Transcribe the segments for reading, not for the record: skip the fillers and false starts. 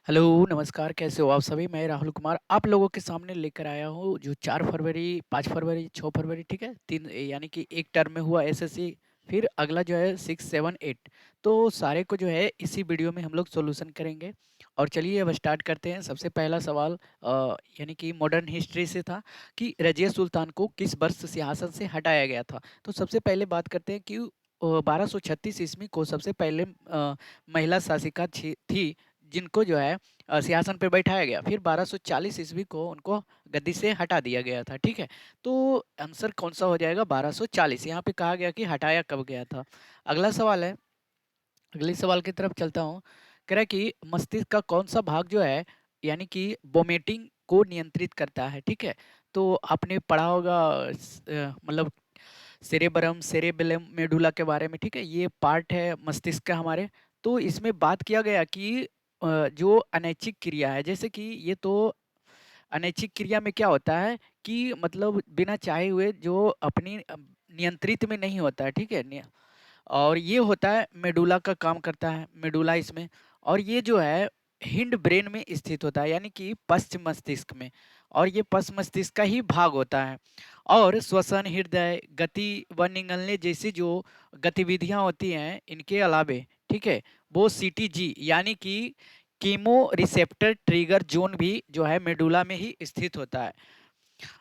Hello, नमस्कार, कैसे हो आप सभी? मैं राहुल कुमार आप लोगों के सामने लेकर आया हूँ जो 4 फरवरी, 5 फरवरी, 6 फरवरी, ठीक है? 3 यानी कि एक टर्म में हुआ एसएससी, फिर अगला जो है 6, 7, 8। तो सारे को जो है इसी वीडियो में हम लोग सॉल्यूशन करेंगे। और चलिए अब स्टार्ट करते हैं। सबसे पहला सवाल यानी कि मॉडर्न हिस्ट्री से था कि रज़िया सुल्तान को किस वर्ष सिंहासन से हटाया गया था? तो सबसे पहले बात करते हैं कि 1236 ईस्वी को सबसे पहले महिला शासिका थी जिनको जो है सिंहासन पे बैठाया गया। फिर 1240 ईस्वी को उनको गद्दी से हटा दिया गया था, ठीक है? तो आंसर कौन-सा हो जाएगा? 1240। यहाँ पे कहा गया कि हटाया कब गया था? अगला सवाल है, अगले सवाल की तरफ चलता हूँ। कह रहा है कि मस्तिष्क का कौन-सा भाग जो है यानी कि वोमिटिंग को नियंत्रित करता है, ठीक है? तो आपने पढ़ा होगा मतलब सेरेब्रम, सेरेबेलम, मेडुला के बारे में, ठीक है? ये पार्ट है मस्तिष्क का हमारे। तो इसमें बात किया गया कि जो अनैच्छिक क्रिया है, जैसे कि ये तो अनैच्छिक क्रिया में क्या होता है कि मतलब बिना चाहे हुए जो अपनी नियंत्रित में नहीं होता है, ठीक है? और ये होता है मेडुला का काम करता है, मेडुला इसमें। और ये जो है हिंड ब्रेन में स्थित होता है यानी कि पश्च मस्तिष्क में। और ये पश्च मस्तिष्क का ही भाग होता है। और श्वसन, हृदय गति व निगलने जैसी जो गतिविधियां होती हैं इनके अलावे, ठीक है, वो सीटीजी यानी कि कीमो रिसेप्टर ट्रिगर जोन भी जो है मेडुला में ही स्थित होता है।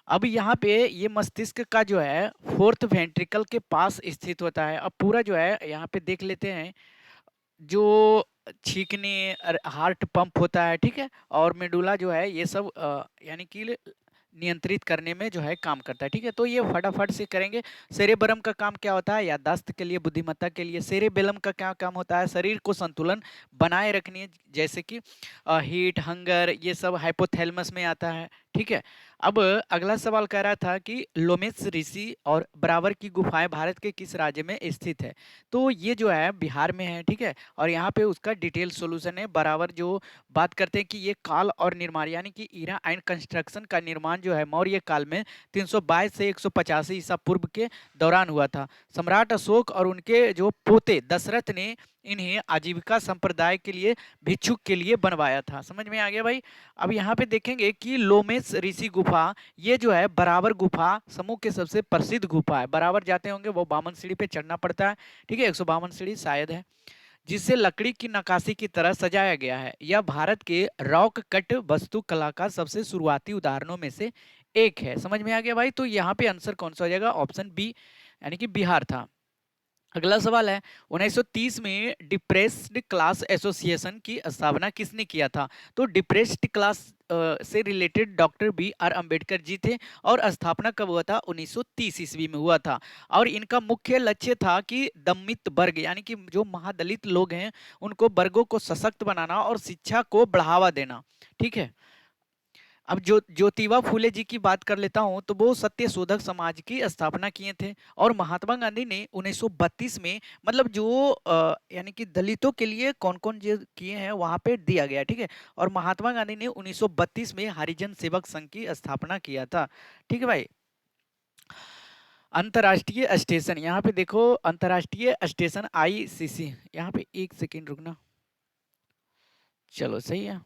अब यहाँ पे ये मस्तिष्क का जो है फोर्थ वेंट्रिकल के पास स्थित होता है। अब पूरा जो है यहाँ पे देख लेते हैं जो छींकने हार्ट पंप होता है, ठीक है? और मेडुला जो है ये सब यानी कि नियंत्रित करने में जो है काम करता है, ठीक है? तो ये फटाफट से करेंगे। सेरेब्रम का काम क्या होता है? याददाश्त के लिए, बुद्धिमत्ता के लिए। सेरेबेलम का क्या काम होता है? शरीर को संतुलन बनाए रखने, जैसे कि हीट, हंगर, ये सब हाइपोथैलेमस में आता है, ठीक है? अब अगला सवाल कह रहा था कि लोमेस ऋषि और बराबर की गुफाएं भारत के किस राज्य में स्थित है? तो ये जो है बिहार में है, ठीक है? और यहाँ पे उसका डिटेल सॉल्यूशन है। बराबर जो बात करते हैं कि ये काल और निर्माण यानी कि इरा एंड कंस्ट्रक्शन का निर्माण जो है मौर्य काल में 322 से 185 ईसा पूर्व के दौरान हुआ था। सम्राट अशोक और उनके जो पोते दशरथ ने इन्हें आजीविका संप्रदाय के लिए, भिक्षुक के लिए बनवाया था। समझ में आ गया भाई? अब यहाँ पे देखेंगे कि लोमेस ऋषि गुफा, ये जो है बराबर गुफा समूह के सबसे प्रसिद्ध गुफा है। बराबर जाते होंगे वो बामन सीढ़ी पे चढ़ना पड़ता है, ठीक है? 152 सीढ़ी शायद है, जिसे लकड़ी की नक्काशी की तरह सजाया गया है। यह भारत के रॉक कट वास्तुकला का सबसे शुरुआती उदाहरणों में से एक है। समझ में आ गया भाई? तो यहाँ पे आंसर कौन सा हो जाएगा? ऑप्शन बी यानी कि बिहार था। अगला सवाल है, 1930 में डिप्रेस्ड क्लास एसोसिएशन की स्थापना किसने किया था? तो डिप्रेस्ड क्लास से related doctor B R Ambedkar ji थे। और स्थापना कब हुआ था? 1930 ईस्वी में हुआ था। और इनका मुख्य लक्ष्य था कि दमित वर्ग यानी कि जो महादलित लोग हैं उनको वर्गों को सशक्त बनाना और शिक्षा को बढ़ावा देना, ठीक है? अब जो ज्योतिबा फूले जी की बात कर लेता हूं तो वो सत्य शोधक समाज की स्थापना किए थे। और महात्मा गांधी ने 1932 में मतलब जो यानी कि दलितों के लिए कौन कौन जो किए हैं वहां पे दिया गया, ठीक है? और महात्मा गांधी ने 1932 में हरिजन सेवक संघ की स्थापना किया था, ठीक है भाई? अंतर्राष्ट्रीय स्टेशन, यहाँ पे देखो अंतर्राष्ट्रीय स्टेशन आईसीसी, यहाँ पे एक सेकेंड रुकना। चलो सही है।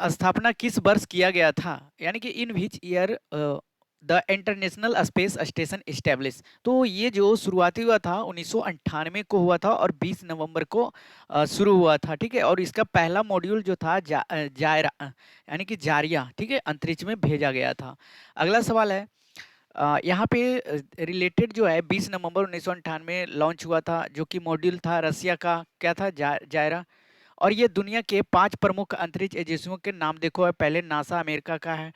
स्थापना किस वर्ष किया गया था? यानी कि in which year the international space station establish. तो ये जो शुरुआती हुआ था 1998 को हुआ था और 20 नवंबर को शुरू हुआ था, ठीक है? और इसका पहला मॉड्यूल जो था जायरा यानी कि जारिया, ठीक है, अंतरिक्ष में भेजा गया था। अगला सवाल है, यहाँ पे रिलेटेड जो है 20 नवंबर 1998 लॉन्च हुआ था जो कि मॉड्यूल था रसिया का, क्या था? जायरा। और ये दुनिया के 5 प्रमुख अंतरिक्ष एजेंसियों के नाम देखो है। पहले नासा अमेरिका का है,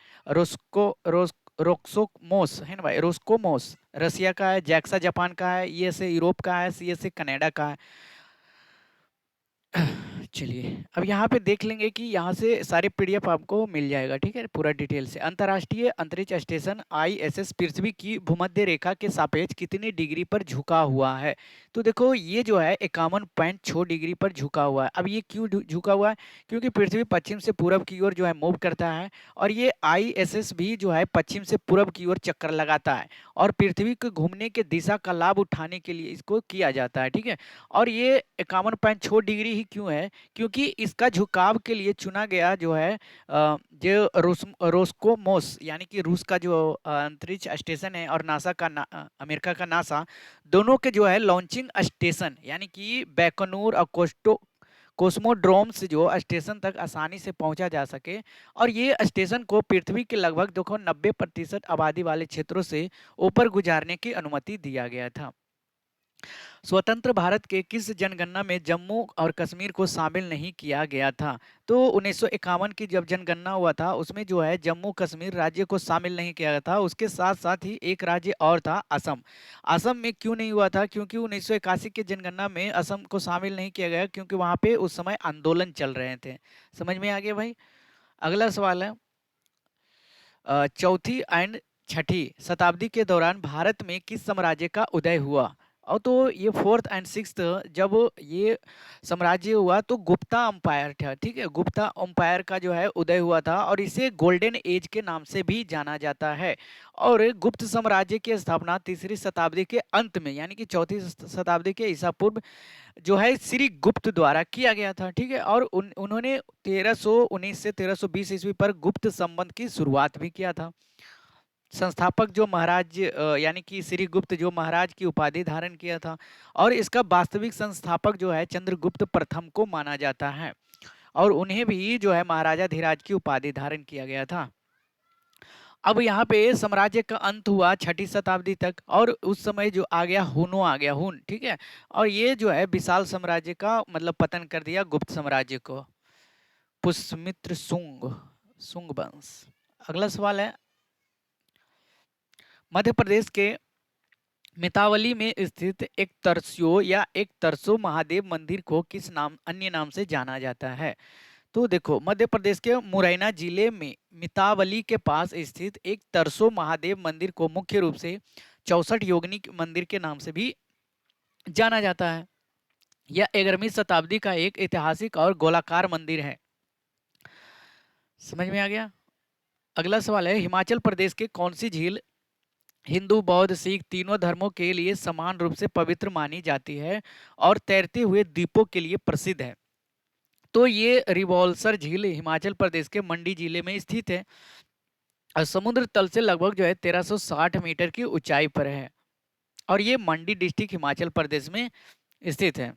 रोस्कोमोस है ना भाई, रोस्कोमोस रसिया का है, जैक्सा जापान का है, ईएसए यूरोप का है, सीएसए कनाडा का है। चलिए अब यहाँ पे देख लेंगे कि यहाँ से सारे पीडीएफ आपको मिल जाएगा, ठीक है, पूरा डिटेल से। अंतर्राष्ट्रीय अंतरिक्ष स्टेशन आईएसएस पृथ्वी की भूमध्य रेखा के सापेक्ष कितनी डिग्री पर झुका हुआ है? तो देखो ये जो है 51.6 डिग्री पर झुका हुआ है। अब ये क्यों झुका हुआ है? क्योंकि पृथ्वी पश्चिम से पूरब की ओर जो है मूव करता है। और ये आईएसएस भी जो है पश्चिम से पूरब की ओर चक्कर लगाता है। और पृथ्वी के घूमने के दिशा का लाभ उठाने के लिए इसको किया जाता है, ठीक है? और ये 51.6 डिग्री ही क्यों है? क्योंकि इसका झुकाव के लिए चुना गया जो है जो रोस्कोमोस यानी कि रूस का जो अंतरिक्ष स्टेशन है और नासा का अमेरिका का नासा, दोनों के जो है लॉन्चिंग स्टेशन यानी कि बैकनूर और कोस्मोड्रोम से जो स्टेशन तक आसानी से पहुंचा जा सके। और ये स्टेशन को पृथ्वी के लगभग देखो 90% आबादी वाले क्षेत्रों से ऊपर गुजारने की अनुमति दिया गया था। स्वतंत्र भारत के किस जनगणना में जम्मू और कश्मीर को शामिल नहीं किया गया था? तो 1951 की जब जनगणना हुआ था उसमें जो है जम्मू कश्मीर राज्य को शामिल नहीं किया गया था। उसके साथ साथ ही एक राज्य और था, असम। असम में क्यों नहीं हुआ था? क्योंकि 1981 की जनगणना में असम को शामिल नहीं किया गया, क्योंकि वहां पे उस समय आंदोलन चल रहे थे। समझ में आ गया भाई? अगला सवाल है, चौथी एंड छठी शताब्दी के दौरान भारत में किस साम्राज्य का उदय हुआ? और तो ये फोर्थ एंड सिक्स्थ जब ये साम्राज्य हुआ तो गुप्ता अंपायर था, ठीक है, गुप्ता अंपायर का जो है उदय हुआ था और इसे गोल्डन एज के नाम से भी जाना जाता है। और गुप्त साम्राज्य की स्थापना तीसरी शताब्दी के अंत में यानी कि चौथी शताब्दी के ईसा पूर्व जो है श्री गुप्त द्वारा किया गया था, ठीक है। और उन्होंने 1319 से 1320 ईस्वी पर गुप्त संबंध की शुरुआत भी किया था। संस्थापक जो महाराज यानी कि श्री गुप्त जो महाराज की उपाधि धारण किया था, और इसका वास्तविक संस्थापक जो है चंद्रगुप्त प्रथम को माना जाता है और उन्हें भी जो है महाराजा धीराज की उपाधि धारण किया गया था। अब यहाँ पे साम्राज्य का अंत हुआ छठी शताब्दी तक और उस समय जो आ गया हुनो आ गया, हुन, ठीक है। और ये जो है विशाल साम्राज्य का मतलब पतन कर दिया गुप्त साम्राज्य को। पुष्यमित्र सुंग, सुंग वंश। अगला सवाल है, मध्य प्रदेश के मितावली में स्थित एक तरसियो या एक तरसो महादेव मंदिर को किस नाम अन्य नाम से जाना जाता है? तो देखो मध्य प्रदेश के मुरैना जिले में मितावली के पास स्थित एक तरसो महादेव मंदिर को मुख्य रूप से 64 योगिनी मंदिर के नाम से भी जाना जाता है। यह 11वीं शताब्दी का एक ऐतिहासिक और गोलाकार मंदिर है। समझ में आ गया? अगला सवाल है, हिमाचल प्रदेश के कौन सी झील हिंदू, बौद्ध, सिख तीनों धर्मों के लिए समान रूप से पवित्र मानी जाती है और तैरते हुए द्वीपों के लिए प्रसिद्ध है? तो ये रिवॉल्सर झील हिमाचल प्रदेश के मंडी जिले में स्थित है और समुद्र तल से लगभग जो है 1360 मीटर की ऊंचाई पर है और ये मंडी डिस्ट्रिक्ट हिमाचल प्रदेश में स्थित है।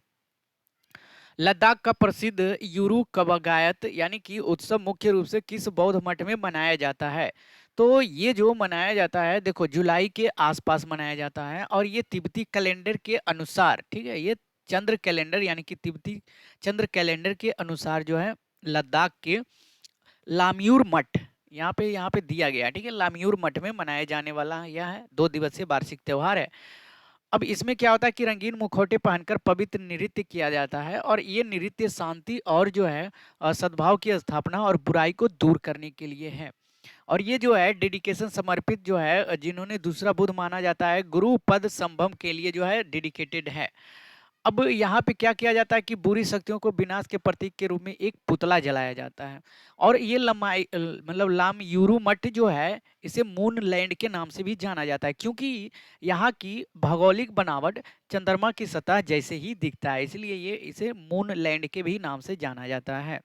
लद्दाख का प्रसिद्ध यूरू कवागायत यानी कि उत्सव मुख्य रूप से किस बौद्ध मठ में मनाया जाता है? तो ये जो मनाया जाता है देखो जुलाई के आसपास मनाया जाता है और ये तिब्बती कैलेंडर के अनुसार, ठीक है, ये चंद्र कैलेंडर यानी कि तिब्बती चंद्र कैलेंडर के अनुसार जो है लद्दाख के लाम्यूर मठ यहाँ पे दिया गया, ठीक है। लाम्यूर मठ में मनाया जाने वाला यह है 2 दिवसीय वार्षिक त्योहार है। अब इसमें क्या होता है कि रंगीन मुखौटे पहनकर पवित्र नृत्य किया जाता है और ये नृत्य शांति और जो है सद्भाव की स्थापना और बुराई को दूर करने के लिए है। और ये जो है डेडिकेशन समर्पित जो है जिन्होंने दूसरा बुद्ध माना जाता है गुरु पद संभव के लिए जो है डेडिकेटेड है। अब यहाँ पे क्या किया जाता है कि बुरी शक्तियों को विनाश के प्रतीक के रूप में एक पुतला जलाया जाता है और ये लंबाई मतलब लाम यूरू मठ जो है इसे मून लैंड के नाम से भी जाना जाता है क्योंकि यहाँ की भौगोलिक बनावट चंद्रमा की सतह जैसे ही दिखता है, इसलिए ये इसे मून लैंड के भी नाम से जाना जाता है।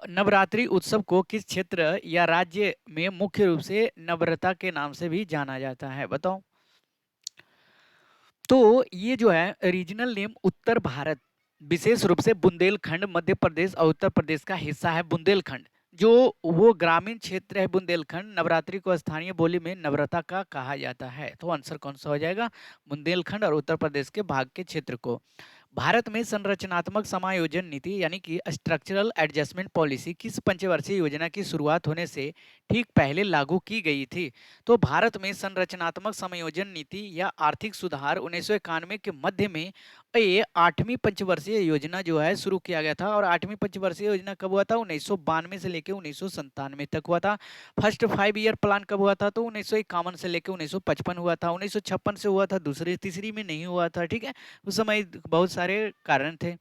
नवरात्रि उत्सव को किस क्षेत्र या राज्य में मुख्य रूप से नवरता के नाम से भी जाना जाता है? बताओ। तो ये जो है रीजनल नेम उत्तर भारत, विशेष रूप से बुंदेलखंड, मध्य प्रदेश और उत्तर प्रदेश का हिस्सा है बुंदेलखंड। जो वो ग्रामीण क्षेत्र है बुंदेलखंड, नवरात्रि को स्थानीय बोली में नवरता का कहा जाता है। तो आंसर कौन सा हो जाएगा? बुंदेलखंड और उत्तर प्रदेश के भाग के क्षेत्र को। भारत में संरचनात्मक समायोजन नीति यानी कि स्ट्रक्चरल एडजस्टमेंट पॉलिसी किस पंचवर्षीय योजना की शुरुआत होने से ठीक पहले लागू की गई थी? तो भारत में संरचनात्मक समायोजन नीति या आर्थिक सुधार 1991 के मध्य में ये 8वीं पंचवर्षीय योजना जो है शुरू किया गया था। और 8वीं पंचवर्षीय योजना कब हुआ था? 1992 से लेकर 1997 तक हुआ था। फर्स्ट 5 ईयर प्लान कब हुआ था? तो 1951 से लेकर 1955 हुआ था। 1956 से हुआ था, दूसरी तीसरी में नहीं हुआ था, ठीक है। उस समय बहुत सारे कारण थे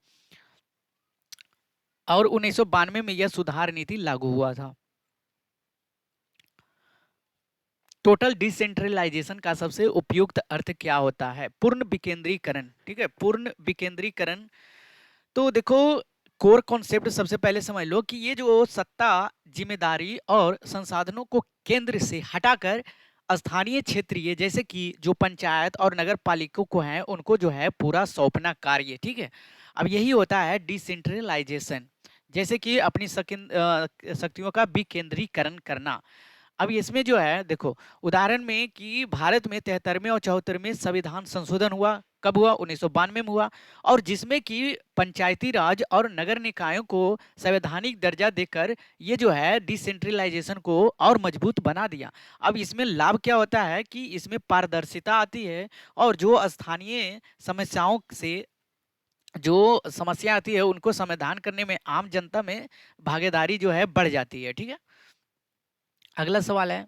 और 1992 में यह सुधार नीति लागू हुआ था। टोटल डिसेंट्रलाइजेशन का सबसे उपयुक्त अर्थ क्या होता है? पूर्ण विकेंद्रीकरण, ठीक है, पूर्ण विकेंद्रीकरण। तो देखो, कोर कॉन्सेप्ट सबसे पहले समझ लो कि ये जो सत्ता, जिम्मेदारी और संसाधनों को केंद्र से हटाकर स्थानीय क्षेत्रीय, जैसे कि जो पंचायत और नगर पालिका को है, उनको जो है पूरा सौंपना कार्य, ठीक है। अब यही होता है डिसेंट्रलाइजेशन, जैसे कि अपनी शक्तियों का विकेंद्रीकरण करना। अब इसमें जो है देखो, उदाहरण में कि भारत में 73वें और 74वें संविधान संशोधन हुआ, कब हुआ? 1992 में हुआ। और जिसमें कि पंचायती राज और नगर निकायों को संवैधानिक दर्जा देकर ये जो है डिसेंट्रलाइजेशन को और मजबूत बना दिया। अब इसमें लाभ क्या होता है कि इसमें पारदर्शिता आती है, और जो स्थानीय समस्याओं से जो समस्या आती है उनको समाधान करने में आम जनता में भागीदारी जो है बढ़ जाती है, ठीक है। अगला सवाल है,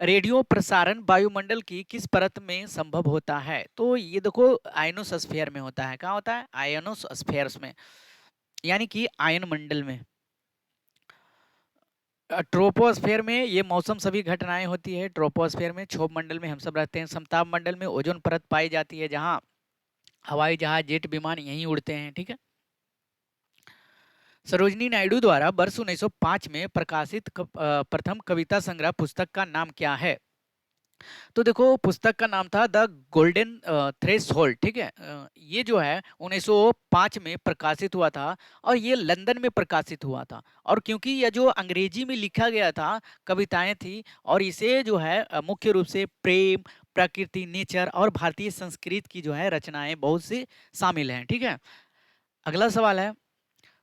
रेडियो प्रसारण वायुमंडल की किस परत में संभव होता है? तो ये देखो, आयनोस्फीयर में होता है। कहाँ होता है? आयनोस्फीयर्स में, यानी कि आयन मंडल में। ट्रोपोस्फेयर में ये मौसम सभी घटनाएं होती है। ट्रोपोस्फेयर में, क्षोभ मंडल में हम सब रहते हैं। समताप मंडल में ओजोन परत पाई जाती है, जहाँ हवाई जहाज, जेट विमान यहीं उड़ते हैं, ठीक है। सरोजिनी नायडू द्वारा वर्ष 1905 में प्रकाशित प्रथम कविता संग्रह पुस्तक का नाम क्या है? तो देखो, पुस्तक का नाम था द गोल्डन थ्रेशोल्ड, ठीक है। ये जो है 1905 में प्रकाशित हुआ था, और ये लंदन में प्रकाशित हुआ था। और क्योंकि यह जो अंग्रेजी में लिखा गया था, कविताएं थी, और इसे जो है मुख्य रूप से प्रेम, प्रकृति, नेचर और भारतीय संस्कृत की जो है रचनाएं बहुत सी शामिल हैं, ठीक है। अगला सवाल है,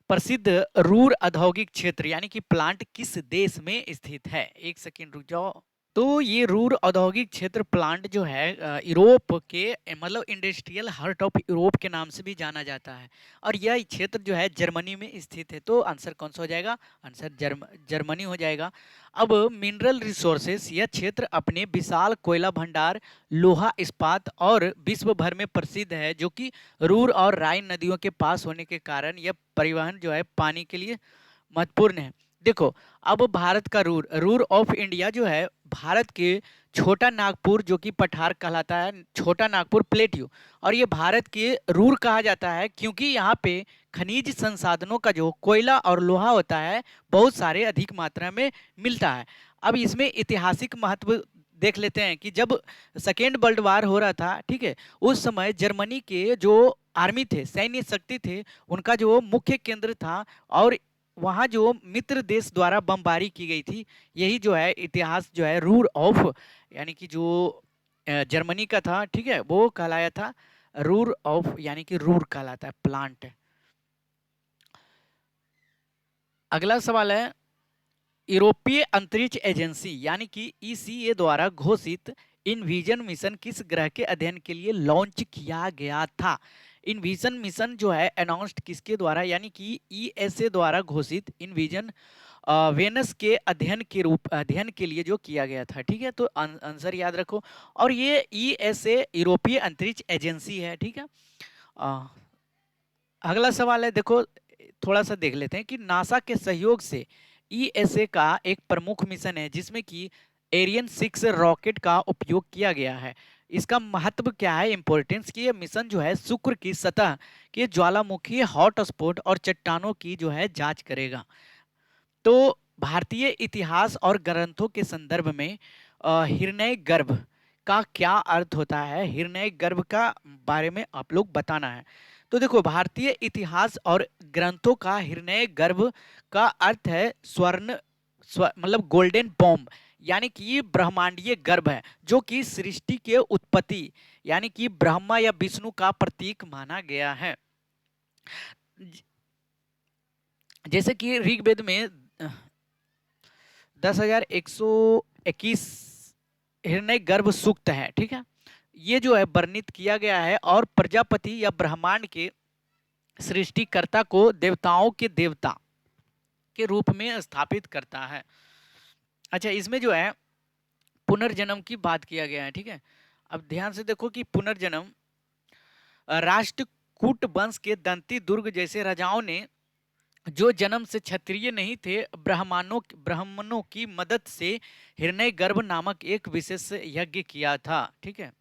प्रसिद्ध रूर औद्योगिक क्षेत्र यानी कि प्लांट किस देश में स्थित है? एक सेकेंड रुक जाओ। तो ये रूर औद्योगिक क्षेत्र प्लांट जो है यूरोप के, मतलब इंडस्ट्रियल हार्ट ऑफ यूरोप के नाम से भी जाना जाता है। और यह क्षेत्र जो है जर्मनी में स्थित है। तो आंसर कौन सा हो जाएगा? आंसर जर्मनी हो जाएगा। अब मिनरल रिसोर्सेस, यह क्षेत्र अपने विशाल कोयला भंडार, लोहा इस्पात और विश्व भर में प्रसिद्ध है, जो कि रूर और राइन नदियों के पास होने के कारण यह परिवहन जो है पानी के लिए महत्वपूर्ण है। देखो, अब भारत का रूर, रूर ऑफ इंडिया जो है, भारत के छोटा नागपुर, जो कि पठार कहलाता है, छोटा नागपुर प्लेट्यू, और ये भारत के रूर कहा जाता है क्योंकि यहाँ पे खनिज संसाधनों का जो कोयला और लोहा होता है, बहुत सारे अधिक मात्रा में मिलता है। अब इसमें ऐतिहासिक महत्व देख लेते हैं कि जब सेकेंड वर्ल्ड वार हो रहा था, ठीक है, उस समय जर्मनी के जो आर्मी थे, सैन्य शक्ति थे, उनका जो मुख्य केंद्र था, और वहाँ जो मित्र देश द्वारा बमबारी की गई थी, यही जो है इतिहास जो है रूर ऑफ, यानी कि जो जर्मनी का था, ठीक है, वो कहलाया था रूर ऑफ, यानी कि रूर कहलाता है प्लांट। अगला सवाल है, यूरोपीय अंतरिक्ष एजेंसी यानी कि ईसीए द्वारा घोषित इनविजन मिशन किस ग्रह के अध्ययन के लिए लॉन्च किया गया था? इनविजन मिशन जो है अनाउंस्ड किसके द्वारा, यानी कि ईएसए द्वारा घोषित इनविजन वेनस के अध्ययन के लिए जो किया गया था, ठीक है। तो आंसर याद रखो। और ये ईएसए यूरोपीय अंतरिक्ष एजेंसी है, ठीक है। अ, अगला सवाल है, देखो थोड़ा सा देख लेते हैं कि नासा के सहयोग से ईएसए का एक प्रमुख मिशन है, जिसमें कि एरियन 6 रॉकेट का उपयोग किया गया है। इसका महत्व क्या है, इंपॉर्टेंस, की यह मिशन जो है शुक्र की सतह के ज्वालामुखी, हॉटस्पॉट और चट्टानों की जो है जांच करेगा। तो भारतीय इतिहास और ग्रंथों के संदर्भ में हिरण्य गर्भ का क्या अर्थ होता है? हिरण्य गर्भ का बारे में आप लोग बताना है। तो देखो, भारतीय इतिहास और ग्रंथों का हिरण्य गर्भ का अर्थ है स्वर्ण, मतलब गोल्डन बॉम्ब, यानी कि ब्रह्मांडीय गर्भ है, जो कि सृष्टि के उत्पत्ति, यानी कि ब्रह्मा या विष्णु का प्रतीक माना गया है। जैसे कि ऋग्वेद में 10,121 हिरण्य गर्भ सूक्त है, ठीक है। ये जो है वर्णित किया गया है, और प्रजापति या ब्रह्मांड के सृष्टिकर्ता को देवताओं के देवता के रूप में स्थापित करता है। अच्छा, इसमें जो है पुनर्जन्म की बात किया गया है, ठीक है। अब ध्यान से देखो कि पुनर्जन्म, राष्ट्रकूट वंश के दंती दुर्ग जैसे राजाओं ने जो जन्म से क्षत्रिय नहीं थे, ब्राह्मणों की मदद से हिरण्यगर्भ नामक एक विशेष यज्ञ किया था। ठीक है।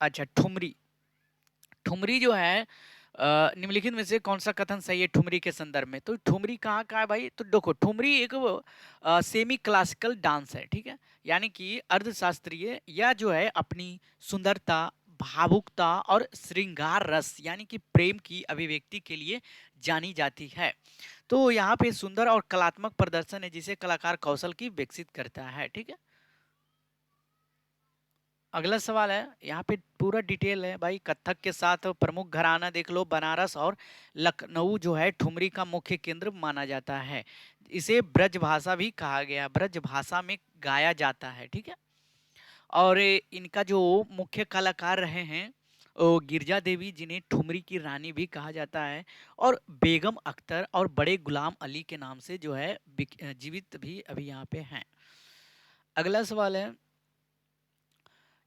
अच्छा, ठुमरी। ठुमरी जो है निम्नलिखित में से कौन सा कथन सही है ठुमरी के संदर्भ में? तो ठुमरी कहाँ का है भाई? तो देखो, ठुमरी एक सेमी क्लासिकल डांस है। ठीक है। यानी कि अर्धशास्त्रीय, या जो है अपनी सुंदरता, भावुकता और श्रृंगार रस यानी कि प्रेम की अभिव्यक्ति के लिए जानी जाती है। तो यहाँ पे सुंदर और कलात्मक प्रदर्शन है जिसे कलाकार कौशल की विकसित करता है। ठीक है। अगला सवाल है, यहाँ पे पूरा डिटेल है भाई। कथक के साथ प्रमुख घराना देख लो, बनारस और लखनऊ जो है ठुमरी का मुख्य केंद्र माना जाता है। इसे ब्रज भाषा भी कहा गया, ब्रज भाषा में गाया जाता है। ठीक है। और इनका जो मुख्य कलाकार रहे हैं वो गिरजा देवी, जिन्हें ठुमरी की रानी भी कहा जाता है, और बेगम अख्तर और बड़े गुलाम अली के नाम से जो है जीवित भी अभी यहाँ पे हैं। अगला सवाल है,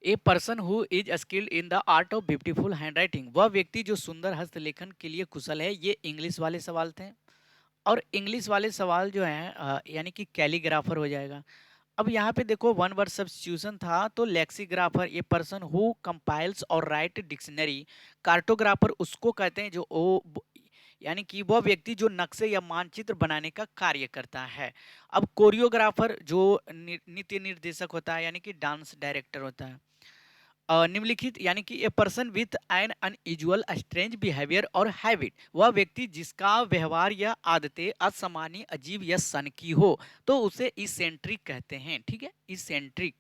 a person who is skilled in the art of beautiful handwriting, वह व्यक्ति जो सुंदर हस्तलेखन के लिए कुशल है। ये इंग्लिश वाले सवाल थे, और इंग्लिश वाले सवाल जो है यानी कि कैलीग्राफर हो जाएगा। अब यहाँ पे देखो वन वर्ड सब्स्टिट्यूशन था, तो लेक्सिग्राफर ए पर्सन हु कंपाइल्स और राइट डिक्शनरी। कार्टोग्राफर उसको कहते हैं जो यानी कि वह व्यक्ति जो नक्शे या मानचित्र बनाने का कार्य करता है। अब कोरियोग्राफर जो नृत्य निर्देशक होता है यानी कि डांस डायरेक्टर होता है। निम्नलिखित यानी कि a person with an unusual strange behaviour और हैबिट, वह व्यक्ति जिसका व्यवहार या आदतें असामान्य, अजीब या सनकी हो, तो उसे इसेंट्रिक कहते हैं। ठीक है, इसेंट्रिक।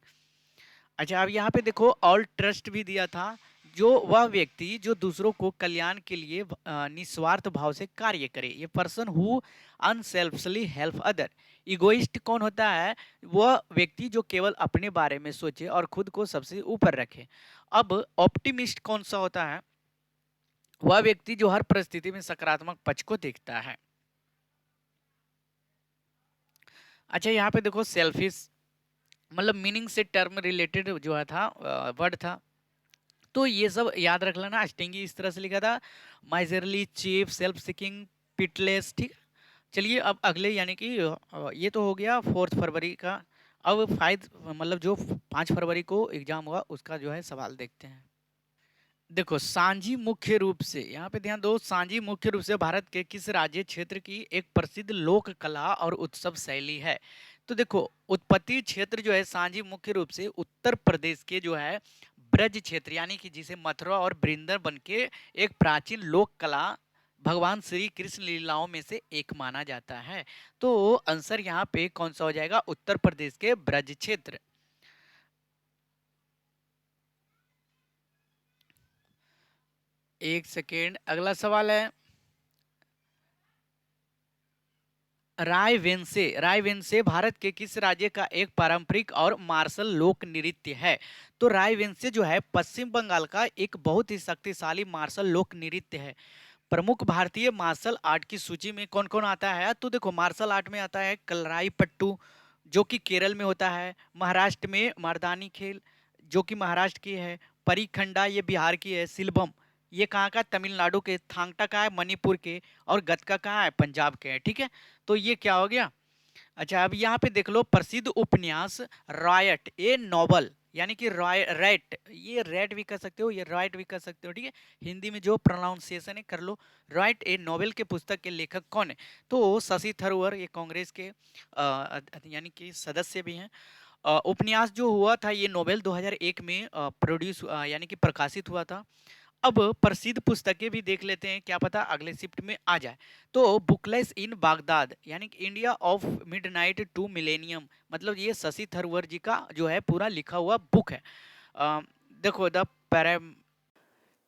अच्छा, अब यहाँ पे देखो ऑल ट्रस्ट भी दिया था, जो वह व्यक्ति जो दूसरों को कल्याण के लिए निस्वार्थ भाव से कार्य करे। ये person who unselfishly help other. Egoist कौन होता है? वह व्यक्ति जो केवल अपने बारे में सोचे और खुद को सबसे ऊपर रखे। अब ऑप्टिमिस्ट कौन सा होता है? वह व्यक्ति जो हर परिस्थिति में सकारात्मक पक्ष को देखता है। अच्छा, यहाँ पे देखो सेल्फिश, मतलब मीनिंग से टर्म रिलेटेड जो है था वर्ड था, तो ये सब याद रख लेना। स्टिंगी इस तरह से लिखा था, miserly, cheap, self seeking, pitiless. ठीक। चलिए अब अगले यानी कि ये तो हो गया 4 फरवरी का। अब 5 मतलब जो 5 फरवरी को एग्जाम हुआ उसका जो है सवाल देखते हैं। देखो, सांझी मुख्य रूप से, यहाँ पे ध्यान दो, सांझी मुख्य रूप से भारत के किस राज्य क्षेत्र की एक प्रसिद्ध लोक कला और उत्सव शैली है? तो देखो, उत्पत्ति क्षेत्र जो है सांझी मुख्य रूप से उत्तर प्रदेश के जो है ब्रज क्षेत्र, यानी कि जिसे मथुरा और वृंदावन के एक प्राचीन लोक कला भगवान श्री कृष्ण लीलाओं में से एक माना जाता है। तो आंसर यहाँ पे कौन सा हो जाएगा? उत्तर प्रदेश के ब्रज क्षेत्र। एक सेकेंड, अगला सवाल है, रायवेंसे। रायवेंसे भारत के किस राज्य का एक पारंपरिक और मार्शल लोक नृत्य है? तो रायवेंसे जो है पश्चिम बंगाल का एक बहुत ही शक्तिशाली मार्शल लोक नृत्य है। प्रमुख भारतीय मार्शल आर्ट की सूची में कौन कौन आता है? तो देखो, मार्शल आर्ट में आता है कलराई पट्टू, जो कि केरल में होता है। महाराष्ट्र में मर्दानी खेल, जो कि महाराष्ट्र की है। परिखंडा, ये बिहार की है। सिलबम, ये कहाँ का? तमिलनाडु के। थांगटा का है मणिपुर के। और गतका कहाँ है? पंजाब के है। ठीक है, तो ये क्या हो गया? अच्छा, अब यहाँ पे देख लो, प्रसिद्ध उपन्यास रायट ए नॉवल, यानी कि रॉय रैट, ये रैट भी कर सकते हो, ये राइट भी कर सकते हो। ठीक है, हिंदी में जो प्रोनाउंसिएशन है कर लो। राइट ए नॉवल के पुस्तक के लेखक कौन है? तो शशि थरूर, ये कांग्रेस के यानी कि सदस्य भी हैं। उपन्यास जो हुआ था, ये नोवेल 2001 में प्रोड्यूस यानी कि प्रकाशित हुआ था। अब प्रसिद्ध पुस्तकें भी देख लेते हैं, क्या पता अगले शिफ्ट में आ जाए। तो बुकलेस इन बागदाद, यानी कि India of midnight to millennium, मतलब ये शशि थरूर जी का जो है पूरा लिखा हुआ बुक है। अ, देखो, द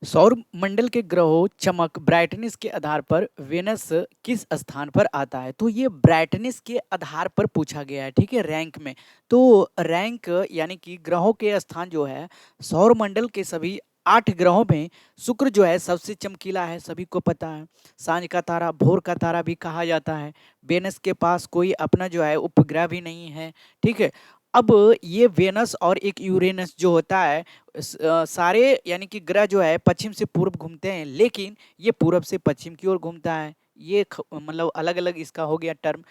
सौर मंडल के ग्रहों चमक ब्राइटनेस के आधार पर वेनस किस स्थान पर आता है? तो ये ब्राइटनेस के आधार पर पूछा गया है। ठीक है, रैंक में। तो रैंक यानी कि ग्रहों के स्थान जो है, सौर मंडल के सभी 8 ग्रहों में शुक्र जो है सबसे चमकीला है, सभी को पता है। सांझ का तारा, भोर का तारा भी कहा जाता है। वेनस के पास कोई अपना जो है उपग्रह भी नहीं है। ठीक है। अब ये वेनस और एक यूरेनस जो होता है, सारे यानी कि ग्रह जो है पश्चिम से पूर्व घूमते हैं, लेकिन ये पूरब से पश्चिम की ओर घूमता है। ये मतलब अलग अलग इसका हो गया टर्म।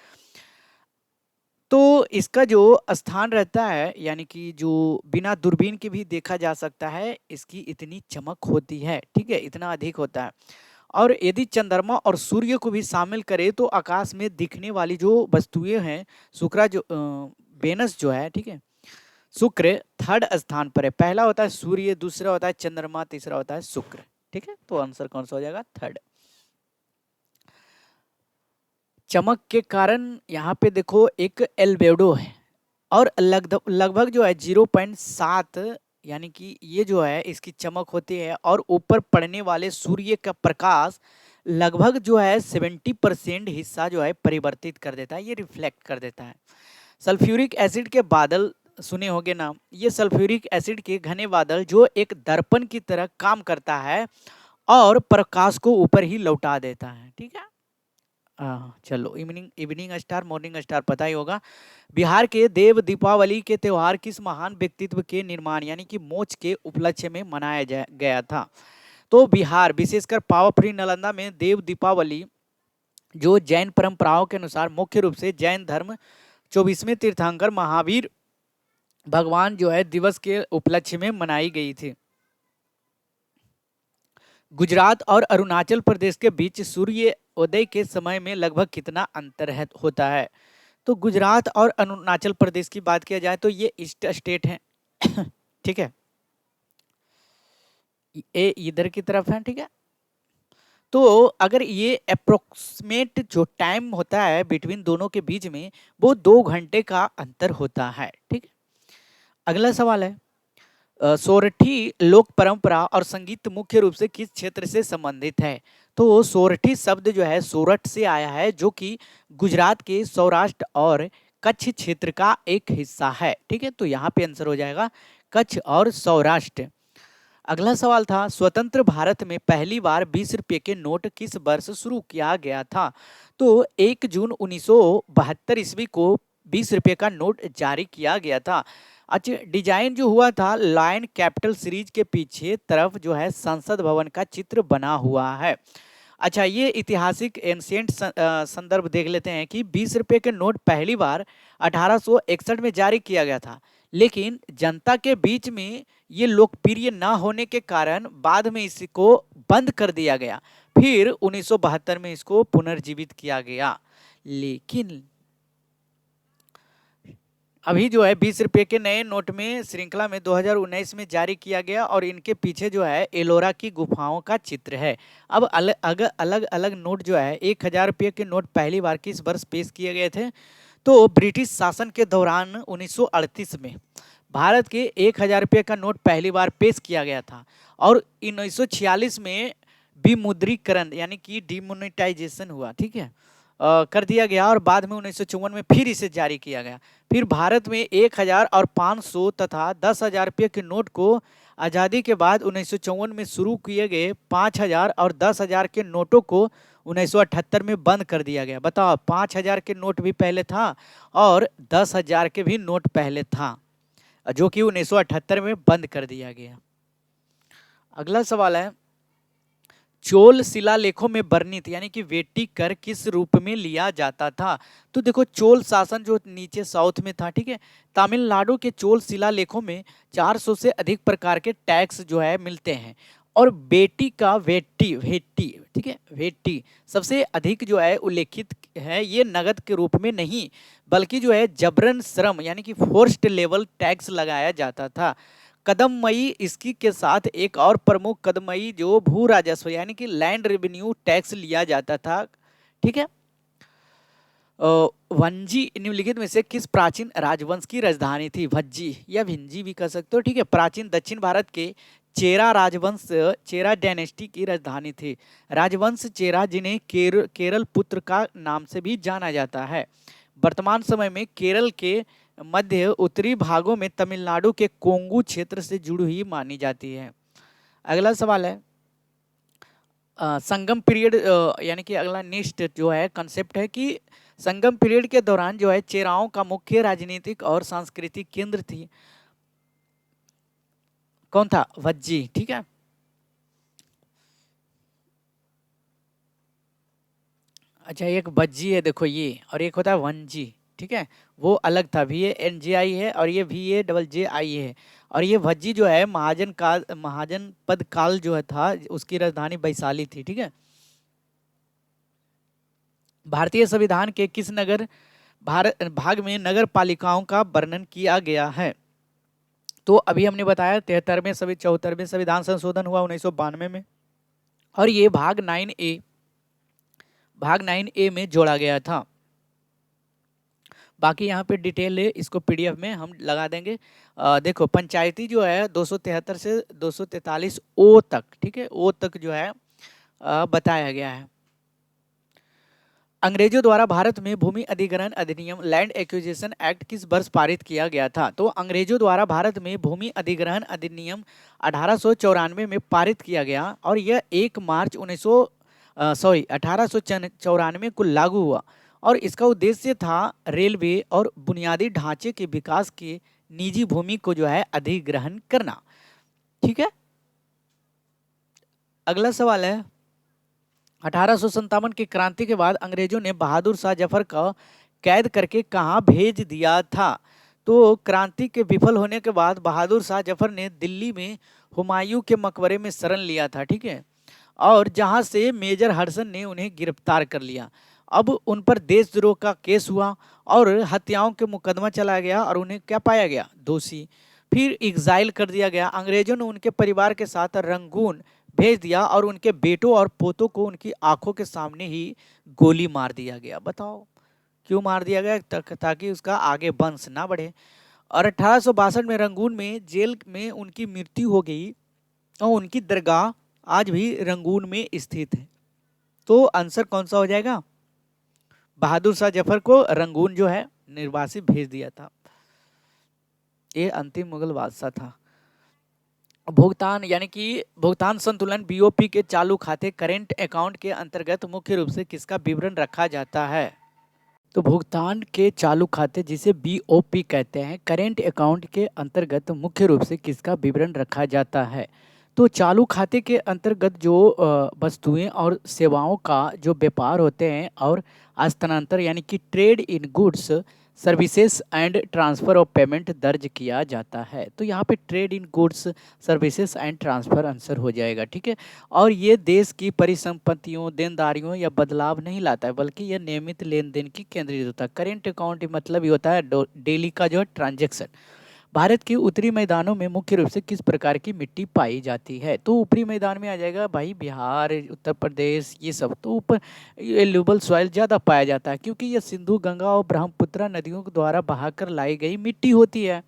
तो इसका जो स्थान रहता है, यानी कि जो बिना दूरबीन के भी देखा जा सकता है, इसकी इतनी चमक होती है, ठीक है, इतना अधिक होता है। और यदि चंद्रमा और सूर्य को भी शामिल करें तो आकाश में दिखने वाली जो वस्तुएं हैं, शुक्र जो वेनस जो है, ठीक है, शुक्र थर्ड स्थान पर है। पहला होता है सूर्य, दूसरा होता है चंद्रमा, तीसरा होता है शुक्र, ठीक है। तो आंसर कौन सा हो जाएगा? थर्ड। चमक के कारण यहाँ पे देखो एक एल्बेडो है, और लगभग लगभग जो है 0.7, यानी कि ये जो है इसकी चमक होती है, और ऊपर पड़ने वाले सूर्य का प्रकाश लगभग जो है 70% हिस्सा जो है परिवर्तित कर देता है, ये रिफ्लेक्ट कर देता है। सल्फ्यूरिक एसिड के बादल सुने होंगे नाम, ये सल्फ्यूरिक एसिड के घने बादल जो एक दर्पण की तरह काम करता है और प्रकाश को ऊपर ही लौटा देता है, ठीक है। हाँ चलो, evening evening star, morning star पता ही होगा। बिहार के देव दीपावली के त्योहार किस महान व्यक्तित्व के निर्माण यानी कि मोक्ष के उपलक्ष्य में मनाया गया था? तो बिहार, विशेषकर पावापुरी नालंदा में देव दीपावली जो जैन परंपराओं के अनुसार मुख्य रूप से जैन धर्म 24वें तीर्थंकर महावीर भगवान जो है दिवस के उपलक्ष्य में मनाई गई थी। गुजरात और अरुणाचल प्रदेश के बीच सूर्य उदय के समय में लगभग कितना अंतर होता है? तो गुजरात और अरुणाचल प्रदेश की बात किया जाए तो ये ईस्ट स्टेट है ठीक है, ये इधर की तरफ है, ठीक है। तो अगर ये अप्रोक्सीमेट जो टाइम होता है बिटवीन दोनों के बीच में, वो 2 घंटे का अंतर होता है, ठीक है। अगला सवाल है, सोरठी लोक परंपरा और संगीत मुख्य रूप से किस क्षेत्र से संबंधित है? तो सोरठी शब्द जो है सोरठ से आया है, जो कि गुजरात के सौराष्ट्र और कच्छ क्षेत्र का एक हिस्सा है, ठीक है। तो यहाँ पे आंसर हो जाएगा कच्छ और सौराष्ट्र। अगला सवाल था, स्वतंत्र भारत में पहली बार 20 रुपये के नोट किस वर्ष शुरू किया गया था? तो 1 जून 1972 ईस्वी को 20 रुपये का नोट जारी किया गया था। अच्छा, डिजाइन जो हुआ था लायन कैपिटल सीरीज के पीछे तरफ जो है संसद भवन का चित्र बना हुआ है। अच्छा, ये ऐतिहासिक एंशिएंट संदर्भ देख लेते हैं कि 20 रुपये के नोट पहली बार 1861 में जारी किया गया था, लेकिन जनता के बीच में ये लोकप्रिय ना होने के कारण बाद में इसको बंद कर दिया गया। फिर 1972 में इसको पुनर्जीवित किया गया। लेकिन अभी जो है 20 रुपये के नए नोट में श्रृंखला में 2019 में जारी किया गया, और इनके पीछे जो है एलोरा की गुफाओं का चित्र है। अब अलग अलग नोट जो है 1000 रुपये के नोट पहली बार किस वर्ष पेश किए गए थे? तो ब्रिटिश शासन के दौरान 1938 में भारत के 1000 रुपये का नोट पहली बार पेश किया गया था, और 1946 में विमुद्रीकरण यानी कि डिमोनेटाइजेशन हुआ, ठीक है, कर दिया गया, और बाद में 1954 में फिर इसे जारी किया गया। फिर भारत में 1000 और 500 तथा 10,000 रुपये के नोट को आज़ादी के बाद 1954 में शुरू किए गए 5000 और 10,000 के नोटों को 1978 में बंद कर दिया गया। बताओ, 5000 के नोट भी पहले था और 10,000 के भी नोट पहले था, जो कि 1978 में बंद कर दिया गया। अगला सवाल है, चोल शिलालेखों में वर्णित यानी कि वेटी कर किस रूप में लिया जाता था? तो देखो, चोल शासन जो नीचे साउथ में था, ठीक है, तमिलनाडु के चोल शिलालेखों में 400 से अधिक प्रकार के टैक्स जो है मिलते हैं, और बेटी का वेटी वेटी, ठीक है, वेटी सबसे अधिक जो है उल्लेखित है। ये नगद के रूप में नहीं, बल्कि जो है जबरन श्रम यानी कि फोर्स्ड लेवल टैक्स लगाया जाता था। कदममई इसकी के साथ एक और प्रमुख कदमई जो भू राजस्व यानी कि लैंड रेवेन्यू टैक्स लिया जाता था, ठीक है। वंजी निम्नलिखित में से किस प्राचीन राजवंश की राजधानी थी? भज्जी या भिंजी भी कह सकते हो, ठीक है। प्राचीन दक्षिण भारत के चेरा राजवंश, चेरा डायनेस्टी की राजधानी थी। राजवंश चेरा, जिन्हें केरल पुत्र का नाम से भी जाना जाता है, वर्तमान समय में केरल के मध्य उत्तरी भागों में तमिलनाडु के कोंगू क्षेत्र से जुड़ी हुई मानी जाती है। अगला सवाल है, संगम पीरियड यानी कि अगला नेक्स्ट जो है कंसेप्ट है कि संगम पीरियड के दौरान जो है चेराओं का मुख्य राजनीतिक और सांस्कृतिक केंद्र थी, कौन था? भज्जी, ठीक है। अच्छा, एक बज्जी है देखो ये, और एक होता है वन जी, ठीक है, वो अलग था, वी ए एन जे आई है और ये वी ए डबल जे आई है। और ये भज्जी जो है महाजन काल, महाजन पद काल जो है था, उसकी राजधानी वैशाली थी, ठीक है। भारतीय संविधान के किस नगर भारत भाग में नगर पालिकाओं का वर्णन किया गया है? तो अभी हमने बताया 73वें संविधान संशोधन हुआ 1992 में, और ये भाग 9A में जोड़ा गया था। बाकी यहाँ पे डिटेल है, इसको पीडीएफ में हम लगा देंगे। देखो पंचायती जो है 273 से 243 ओ तक, ठीक है, ओ तक जो है बताया गया है। अंग्रेजों द्वारा भारत में भूमि अधिग्रहण अधिनियम लैंड एक्विजिशन एक्ट किस वर्ष पारित किया गया था? तो अंग्रेजों द्वारा भारत में भूमि अधिग्रहण अधिनियम 1894 में पारित किया गया, और यह 1 मार्च 1894 को लागू हुआ, और इसका उद्देश्य था रेलवे और बुनियादी ढांचे के विकास के निजी भूमि को जो है अधिग्रहण करना, ठीक है। अगला सवाल है, 1857 की क्रांति के बाद अंग्रेजों ने बहादुर शाह जफर का कैद करके कहाँ भेज दिया था? तो क्रांति के विफल होने के बाद बहादुर शाह जफर ने दिल्ली में हुमायूं के मकबरे में शरण लिया था, ठीक है, और जहां से मेजर हडसन ने उन्हें गिरफ्तार कर लिया। अब उन पर देशद्रोह का केस हुआ और हत्याओं के मुकदमा चलाया गया, और उन्हें क्या पाया गया? दोषी। फिर एग्जाइल कर दिया गया। अंग्रेजों ने उनके परिवार के साथ रंगून भेज दिया, और उनके बेटों और पोतों को उनकी आंखों के सामने ही गोली मार दिया गया। बताओ क्यों मार दिया गया? ताकि उसका आगे वंश ना बढ़े। और 1862 में रंगून में जेल में उनकी मृत्यु हो गई, और उनकी दरगाह आज भी रंगून में स्थित है। तो आंसर कौन सा हो जाएगा? बहादुर शाह जफर को रंगून जो है निर्वासित भेज दिया था। ये अंतिम मुगल बादशाह था। भुगतान यानी कि भुगतान संतुलन बीओपी के चालू खाते करेंट अकाउंट के अंतर्गत मुख्य रूप से किसका विवरण रखा जाता है? तो भुगतान के चालू खाते जिसे बीओपी कहते हैं, करेंट अकाउंट के अंतर्गत मुख्य रूप से किसका विवरण रखा जाता है? तो चालू खाते के अंतर्गत जो वस्तुएं और सेवाओं का जो व्यापार होते हैं और हस्तांतरण यानी कि trade in goods services and transfer of payment दर्ज किया जाता है। तो यहाँ पे trade in goods services and transfer answer हो जाएगा, ठीक है। और ये देश की परिसंपत्तियों, देनदारियों या बदलाव नहीं लाता है, बल्कि यह नियमित लेन देन की केंद्रित होता है। करेंट अकाउंट मतलब ये होता है डेली का जो है ट्रांजेक्शन। भारत के उत्तरी मैदानों में मुख्य रूप से किस प्रकार की मिट्टी पाई जाती है? तो ऊपरी मैदान में आ जाएगा भाई बिहार, उत्तर प्रदेश, ये सब। तो ऊपर एल्यूबल सॉइल ज़्यादा पाया जाता है, क्योंकि ये सिंधु, गंगा और ब्रह्मपुत्र नदियों के द्वारा बहाकर लाई गई मिट्टी होती है।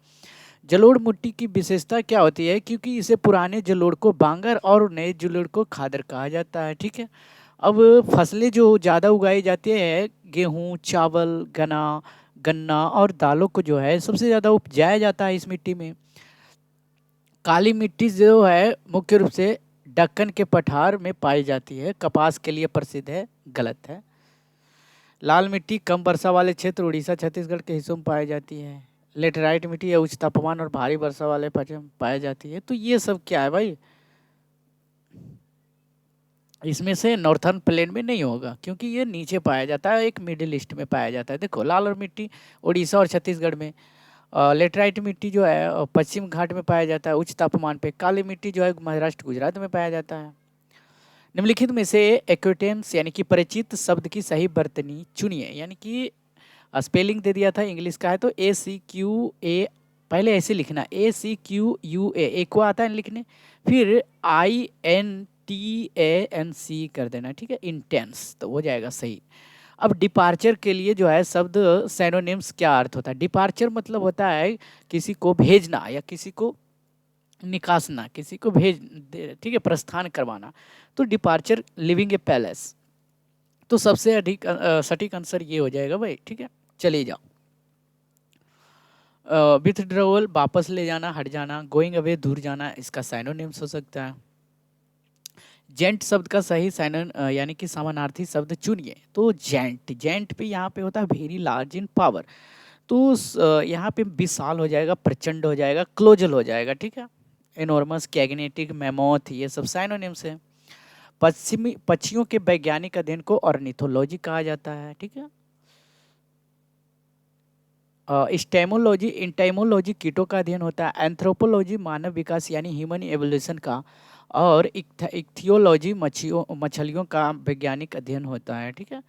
जलोढ़ मिट्टी की विशेषता क्या होती है? क्योंकि इसे पुराने जलोढ़ को बांगर और नए जलोढ़ को खादर कहा जाता है, ठीक है। अब फसलें जो ज़्यादा उगाई जाती है, गेहूँ, चावल, गन्ना और दालों को जो है सबसे ज़्यादा उपजाया जाता है इस मिट्टी में। काली मिट्टी जो है मुख्य रूप से दक्कन के पठार में पाई जाती है, कपास के लिए प्रसिद्ध है, गलत है। लाल मिट्टी कम वर्षा वाले क्षेत्र उड़ीसा, छत्तीसगढ़ के हिस्सों में पाई जाती है। लेटराइट मिट्टी या उच्च तापमान और भारी वर्षा वाले क्षेत्र में पाई जाती है। तो ये सब क्या है भाई? इसमें से नॉर्थर्न प्लेन में नहीं होगा, क्योंकि ये नीचे पाया जाता है, एक मिडिल ईस्ट में पाया जाता है। देखो लाल और मिट्टी उड़ीसा और छत्तीसगढ़ में। लेटराइट मिट्टी जो है पश्चिम घाट में पाया जाता है उच्च तापमान पे। काली मिट्टी जो है महाराष्ट्र, गुजरात में पाया जाता है। निम्नलिखित में से एक्विटेंस यानी कि परिचित शब्द की सही वर्तनी चुनिए। यानी कि स्पेलिंग दे दिया था, इंग्लिश का है तो ACQA, पहले ऐसे लिखना ACQUA, एक आता है लिखने, फिर INTANC कर देना, ठीक है, इंटेंस, तो हो जाएगा सही। अब डिपार्चर के लिए जो है शब्द सैनोनिम्स क्या अर्थ होता है? डिपार्चर मतलब होता है किसी को भेजना या किसी को निकासना, किसी को ठीक है, प्रस्थान करवाना। तो डिपार्चर, लिविंग ए पैलेस। तो सबसे अधिक सटीक आंसर ये हो जाएगा भाई, ठीक है। चलिए जाओ। विथड्रॉवल वापस ले जाना, हट जाना, गोइंग अवे दूर जाना, इसका साइनोनिम्स हो सकता है। जेंट शब्द का सही यानी कि समानार्थी शब्द चुनिए। तो जेंट पे यहाँ पे होता है वेरी लार्ज इन पावर। तो यहाँ पे विशाल हो जाएगा, प्रचंड हो जाएगा, क्लोजल हो जाएगा, ठीक है। एनॉर्मस, कैग्नेटिक, मैमोथ, ये सब साइनोनिम्स है। पश्चिमी पक्षियों के वैज्ञानिक अध्ययन को ऑर्निथोलॉजी कहा जाता है, ठीक है। स्टेमोलॉजी इंटेमोलॉजी कीटों का अध्ययन होता है। एंथ्रोपोलॉजी मानव विकास यानी ह्यूमन एवोल्यूशन का। और इक्थियोलॉजी मछलियों का वैज्ञानिक अध्ययन होता है, ठीक है।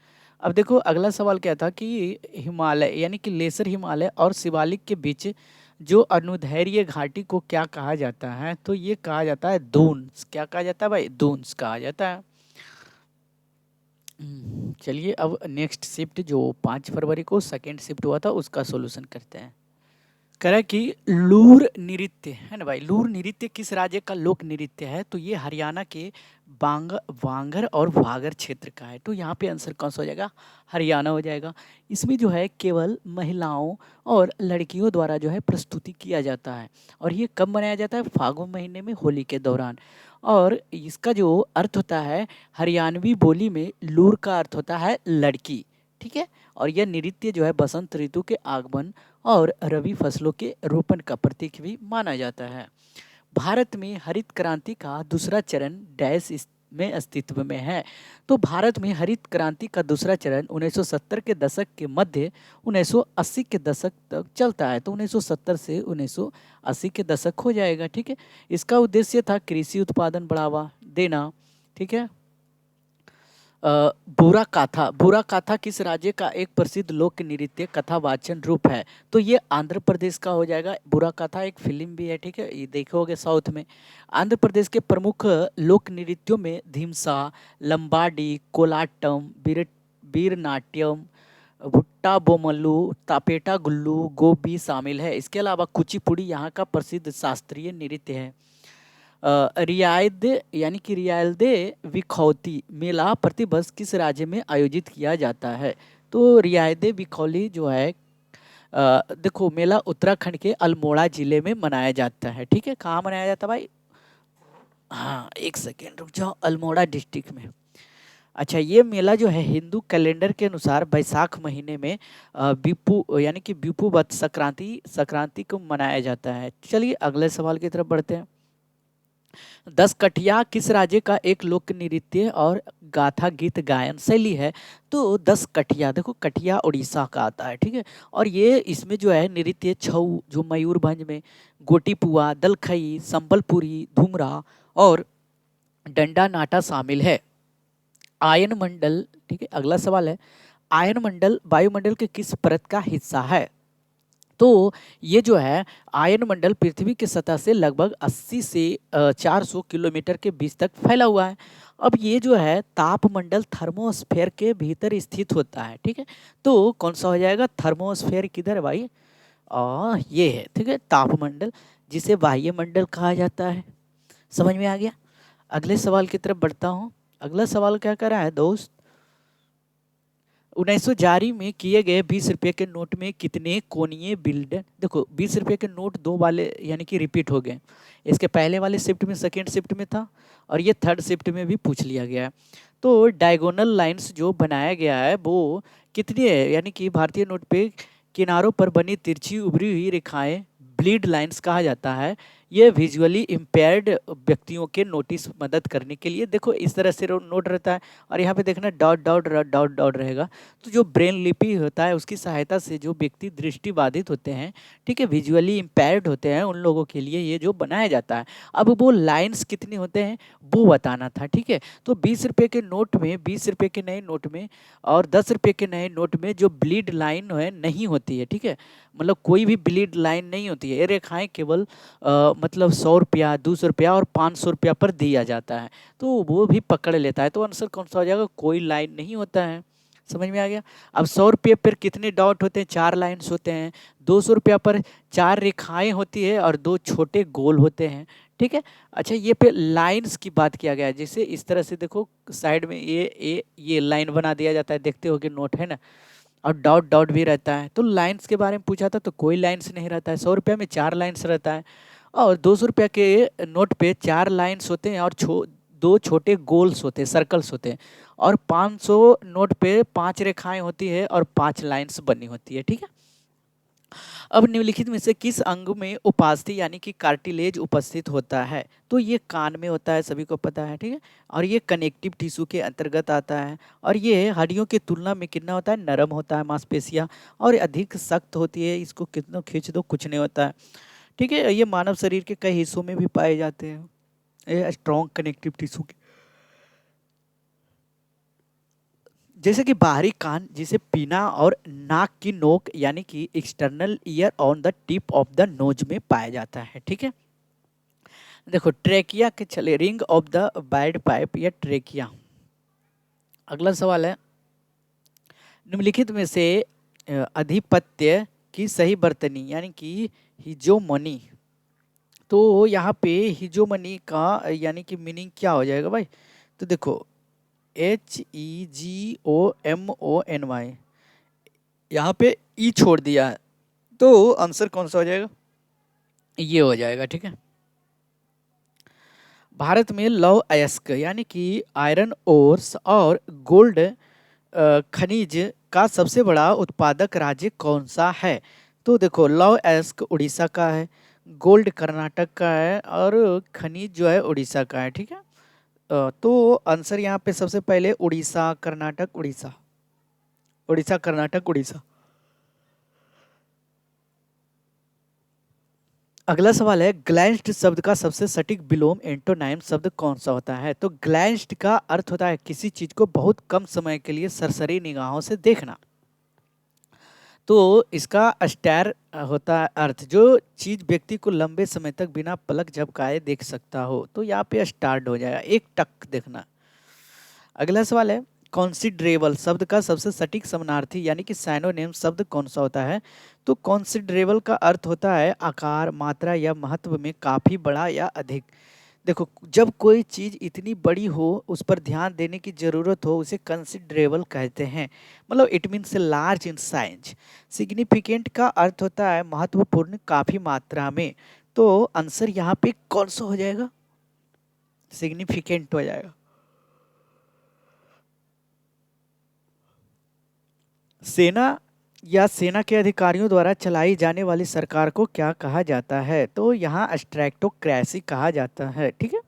अब देखो अगला सवाल क्या था कि हिमालय यानी कि लेसर हिमालय और शिवालिक के बीच जो अनुदैर्ध्य घाटी को क्या कहा जाता है, तो ये कहा जाता है दून्स। क्या कहा जाता है भाई? दून्स कहा जाता है। चलिए अब नेक्स्ट शिफ्ट जो 5 फरवरी को सेकेंड शिफ्ट हुआ था उसका सॉल्यूशन करते हैं। कह कि लूर नृत्य है ना भाई, लूर नृत्य किस राज्य का लोक नृत्य है, तो ये हरियाणा के वांगड़ और वागड़ क्षेत्र का है। तो यहाँ पे आंसर कौन सा हो जाएगा? हरियाणा हो जाएगा। इसमें जो है केवल महिलाओं और लड़कियों द्वारा जो है प्रस्तुति किया जाता है। और ये कब मनाया जाता है? फागुन महीने में होली के दौरान। और इसका जो अर्थ होता है हरियाणवी बोली में लूर का अर्थ होता है लड़की, ठीक है। और यह नृत्य जो है बसंत ऋतु के आगमन और रबी फसलों के रोपण का प्रतीक भी माना जाता है। भारत में हरित क्रांति का दूसरा चरण डैश में अस्तित्व में है। तो भारत में हरित क्रांति का दूसरा चरण 1970 के दशक के मध्य 1980 के दशक तक चलता है। तो 1970 से 1980 के दशक हो जाएगा, ठीक है। इसका उद्देश्य था कृषि उत्पादन बढ़ावा देना, ठीक है। बुरा काथा किस राज्य का एक प्रसिद्ध लोक नृत्य कथावाचन रूप है, तो ये आंध्र प्रदेश का हो जाएगा। बुरा काथा एक फिल्म भी है, ठीक है, ये देखोगे साउथ में। आंध्र प्रदेश के प्रमुख लोक नृत्यों में धिमसा, लंबाडी, कोलाटम, वीरनाट्यम, भुट्टा बोमल्लू, तापेटा गुल्लू, गोबी शामिल है। इसके अलावा कुचिपुड़ी यहाँ का प्रसिद्ध शास्त्रीय नृत्य है। रियायत यानी कि रियायदे विखौती मेला प्रतिवर्ष किस राज्य में आयोजित किया जाता है, तो रियायदे विखौली जो है देखो मेला उत्तराखंड के अल्मोड़ा जिले में मनाया जाता है, ठीक है। कहाँ मनाया जाता है भाई? हाँ एक सेकेंड रुक जाओ, अल्मोड़ा डिस्ट्रिक्ट में। अच्छा, ये मेला जो है हिंदू कैलेंडर के अनुसार बैसाख महीने में बिपू यानी कि बिपुवत संक्रांति को मनाया जाता है। चलिए अगले सवाल की तरफ बढ़ते हैं। 10 कठिया किस राज्य का एक लोक नृत्य और गाथा गीत गायन शैली है, तो 10 कठिया देखो कठिया उड़ीसा का आता है, ठीक है। और ये इसमें जो है नृत्य छऊ जो मयूरभंज में, गोटीपुआ, दलखई, संबलपुरी, धुमरा और डंडा नाटा शामिल है। आयन मंडल, ठीक है, अगला सवाल है आयन मंडल वायुमंडल के किस परत का हिस्सा है, तो ये जो है आयन मंडल पृथ्वी की सतह से लगभग 80 से 400 किलोमीटर के बीच तक फैला हुआ है। अब ये जो है तापमंडल थर्मोस्फेयर के भीतर स्थित होता है, ठीक है। तो कौन सा हो जाएगा? थर्मोस्फेयर किधर है भाई? ये है, ठीक है, तापमंडल, जिसे वायुमंडल कहा जाता है। समझ में आ गया? अगले सवाल की तरफ बढ़ता हूँ। अगला सवाल क्या कर रहा है दोस्त? 1900 जारी में किए गए 20 रुपये के नोट में कितने कोणीय बिल्डर, देखो 20 रुपये के नोट दो वाले यानी कि रिपीट हो गए। इसके पहले वाले शिफ्ट में, सेकेंड शिफ्ट में था, और ये थर्ड शिफ्ट में भी पूछ लिया गया है। तो डायगोनल लाइंस जो बनाया गया है वो कितनी है, यानी कि भारतीय नोट पे किनारों पर बनी तिरछी उभरी हुई रेखाएं ब्लीड लाइंस कहा जाता है। ये विजुअली इम्पेयर्ड व्यक्तियों के नोटिस मदद करने के लिए, देखो इस तरह से नोट रहता है, और यहाँ पे देखना डॉट डॉट डॉट डॉट रहेगा। तो जो ब्रेन लिपि होता है उसकी सहायता से जो व्यक्ति दृष्टिबाधित होते हैं, ठीक है, विजुअली इम्पेयर्ड होते हैं, उन लोगों के लिए ये जो बनाया जाता है। अब वो लाइन्स कितने होते हैं वो बताना था, ठीक है। तो 20 रुपये के नोट में, 20 रुपये के नए नोट में और 10 रुपये के नए नोट में जो ब्लीड लाइन है नहीं होती है, ठीक है, मतलब कोई भी ब्लीड लाइन नहीं होती है। ये रेखाएं केवल मतलब 100 रुपया, 200 रुपया और 500 रुपया पर दिया जाता है, तो वो भी पकड़ लेता है। तो आंसर कौन सा हो जाएगा? कोई लाइन नहीं होता है। समझ में आ गया? अब 100 रुपये पर कितने डॉट होते हैं? 4 लाइन्स होते हैं। 200 रुपया पर 4 रेखाएं होती है और 2 छोटे गोल होते हैं, ठीक है। अच्छा, ये पे लाइन्स की बात किया गया है, जैसे इस तरह से देखो साइड में ये लाइन बना दिया जाता है, देखते हो कि नोट है ना, और डॉट डॉट भी रहता है। तो लाइन्स के बारे में पूछा था तो कोई लाइन्स नहीं रहता है। 100 रुपये में 4 लाइन्स रहता है, और 200 रुपये के नोट पे 4 लाइन्स होते हैं और 2 छोटे गोल्स होते हैं, सर्कल्स होते हैं। और 500 नोट पे 5 रेखाएं होती है और 5 लाइन्स बनी होती है, ठीक है। अब निम्नलिखित में से किस अंग में उपास्थि यानी कि कार्टिलेज उपस्थित होता है? तो ये कान में होता है, सभी को पता है, ठीक है। और ये कनेक्टिव टिश्यू के अंतर्गत आता है, और ये हड्डियों की तुलना में कितना होता है, नरम होता है, मांसपेशियां, और अधिक सख्त होती है, इसको कितना खींच दो कुछ नहीं होता है, ठीक है। ये मानव शरीर के कई हिस्सों में भी पाए जाते हैं, ये स्ट्रॉन्ग कनेक्टिव टिश्यू। जैसे कि बाहरी कान जिसे पीना और नाक की नोक यानी कि external ear on the tip of the nose में पाया जाता है, ठीक है। देखो ट्रेकिया के चले, ring of the bad pipe या ट्रेकिया। अगला सवाल है, निम्नलिखित में से अधिपत्य की सही वर्तनी यानी कि हिजोमनी। तो यहाँ पे हिजोमनी का यानी कि मीनिंग क्या हो जाएगा भाई? तो देखो HEGOMONY, यहाँ पे ई छोड़ दिया है, तो आंसर कौन सा हो जाएगा? ये हो जाएगा, ठीक है। भारत में लौह अयस्क यानी कि आयरन ओर्स और गोल्ड खनिज का सबसे बड़ा उत्पादक राज्य कौन सा है? तो देखो लौह अयस्क उड़ीसा का है, गोल्ड कर्नाटक का है, और खनिज जो है उड़ीसा का है, ठीक है। तो आंसर यहाँ पे सबसे पहले उड़ीसा, कर्नाटक, उड़ीसा, उड़ीसा, कर्नाटक, उड़ीसा। अगला सवाल है, ग्लैंस्ड शब्द का सबसे सटीक विलोम एंटोनाइम शब्द कौन सा होता है? तो ग्लैंस्ड का अर्थ होता है किसी चीज को बहुत कम समय के लिए सरसरी निगाहों से देखना। तो इसका स्टैर होता है अर्थ, जो चीज व्यक्ति को लंबे समय तक बिना पलक झपकाए देख सकता हो, तो यहाँ पे स्टार्ट हो जाएगा, एक टक देखना। अगला सवाल है, कॉन्सिडरेबल शब्द का सबसे सटीक समानार्थी यानी कि साइनोनिम शब्द कौन सा होता है? तो कॉन्सिडरेबल का अर्थ होता है आकार, मात्रा या महत्व में काफी बड़ा या अधिक। देखो जब कोई चीज इतनी बड़ी हो, उस पर ध्यान देने की जरूरत हो, उसे कंसिडरेबल कहते हैं, मतलब it means large in size. Significant का अर्थ होता है महत्वपूर्ण, काफी मात्रा में। तो आंसर यहाँ पे कौन सा हो जाएगा? सिग्निफिकेंट हो जाएगा। सेना या सेना के अधिकारियों द्वारा चलाई जाने वाली सरकार को क्या कहा जाता है? तो यहाँ स्ट्रेक्टोक्रेसी कहा जाता है, ठीक है।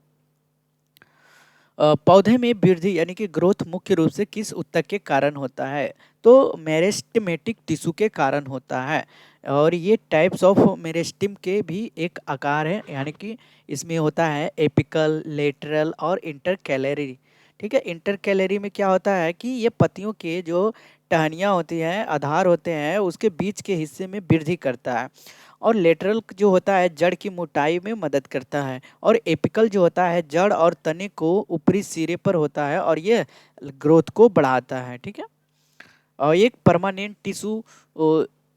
पौधे में वृद्धि यानी कि ग्रोथ मुख्य रूप से किस ऊतक के कारण होता है? तो मेरिस्टेमेटिक टिश्यू के कारण होता है, और ये टाइप्स ऑफ मेरिस्टेम के भी एक आकार है, यानी कि इसमें होता है एपिकल, लेटरल और इंटरकैलरी, ठीक है। इंटरकैलरी में क्या होता है कि ये पत्तियों के जो टहनियाँ होती हैं, आधार होते हैं, उसके बीच के हिस्से में वृद्धि करता है, और लेटरल जो होता है जड़ की मोटाई में मदद करता है, और एपिकल जो होता है जड़ और तने को ऊपरी सिरे पर होता है, और ये ग्रोथ को बढ़ाता है, ठीक है। और एक परमानेंट टिश्यू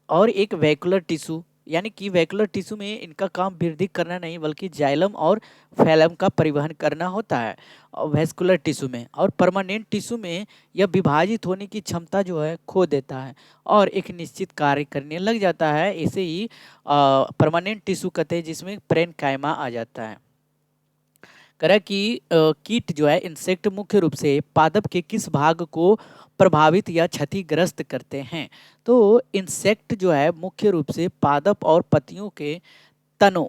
और एक वैक्यूलर टिश्यू, यानी कि वैक्यूलर टिश्यू में इनका काम वृद्धि करना नहीं बल्कि जाइलम और फैलम का परिवहन करना होता है, और वेस्कुलर टिश्यू में, और परमानेंट टिश्यू में यह विभाजित होने की क्षमता जो है खो देता है और एक निश्चित कार्य करने लग जाता है, इसे ही परमानेंट टिश्यू कहते हैं, जिसमें प्रेनकाइमा आ जाता है। कह कि कीट जो है इंसेक्ट मुख्य रूप से पादप के किस भाग को प्रभावित या क्षतिग्रस्त करते हैं? तो इंसेक्ट जो है मुख्य रूप से पादप और पत्तियों के तनों,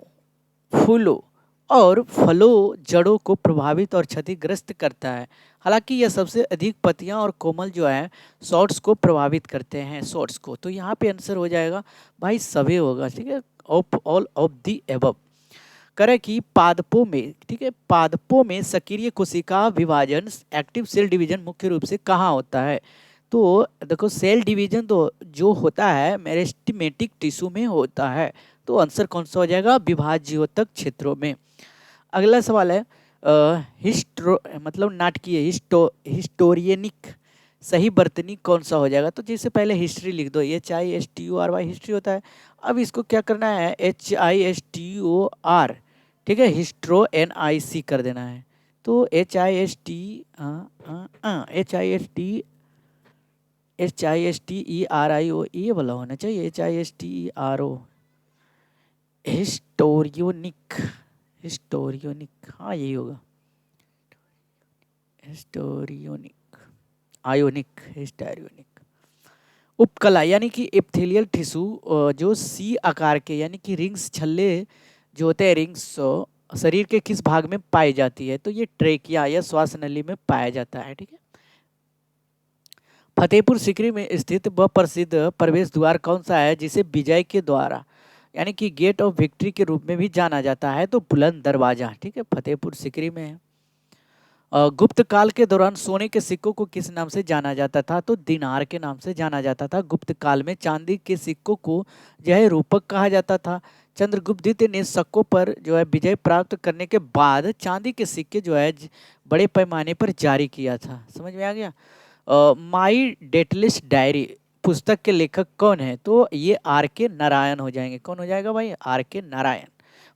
फूलों और फलों, जड़ों को प्रभावित और क्षतिग्रस्त करता है। हालांकि यह सबसे अधिक पत्तियां और कोमल जो है शॉर्ट्स को प्रभावित करते हैं, शॉर्ट्स को। तो यहाँ पे आंसर हो जाएगा भाई सभी होगा, ठीक है, of all of the above. करें कि पादपों में, ठीक है, पादपों में सक्रिय कोशिका विभाजन, एक्टिव सेल डिवीजन मुख्य रूप से कहाँ होता है? तो देखो सेल डिवीजन तो जो होता है मेरिस्टेमेटिक टिश्यू में होता है, तो आंसर कौन सा हो जाएगा? विभाज्योतक क्षेत्रों में। अगला सवाल है, हिस्ट्रो मतलब नाटकीय हिस्टोरियनिक सही वर्तनी कौन सा हो जाएगा? तो जैसे पहले हिस्ट्री लिख दो, HISTORY हिस्ट्री होता है। अब इसको क्या करना है, HISTOR, ठीक है, हिस्ट्रो NIC कर देना है। तो HISTERIO ये वाला होना चाहिए, HISTERO, हिस्टोरियोनिक, हिस्टोरियोनिक, हाँ यही होगा, हिस्टोरियोनिक, आयोनिक, हिस्टोरियोनिक। उपकला यानी कि एपिथेलियल टिश्यू जो सी आकार के यानी कि रिंग्स छल्ले जो होते हैं रिंग्स शरीर के किस भाग में पाई जाती है? तो ये ट्रेकिया या श्वास नली में पाया जाता है। ठीक है। फतेहपुर सीकरी में स्थित वह प्रसिद्ध प्रवेश द्वार कौन सा है जिसे विजय के द्वारा यानी कि गेट ऑफ विक्ट्री के रूप में भी जाना जाता है? तो बुलंद दरवाजा। ठीक है, फतेहपुर सीकरी में है। गुप्त काल के दौरान सोने के सिक्कों को किस नाम से जाना जाता था? तो दिनार के नाम से जाना जाता था। गुप्त काल में चांदी के सिक्कों को जो है रूपक कहा जाता था। चंद्रगुप्त द्वितीय ने शकों पर जो है विजय प्राप्त करने के बाद चांदी के सिक्के जो है बड़े पैमाने पर जारी किया था। समझ में आ गया? माई डेटलिस्ट डायरी पुस्तक के लेखक कौन है? तो ये आर के नारायण हो जाएंगे। कौन हो जाएगा भाई? आर के नारायण।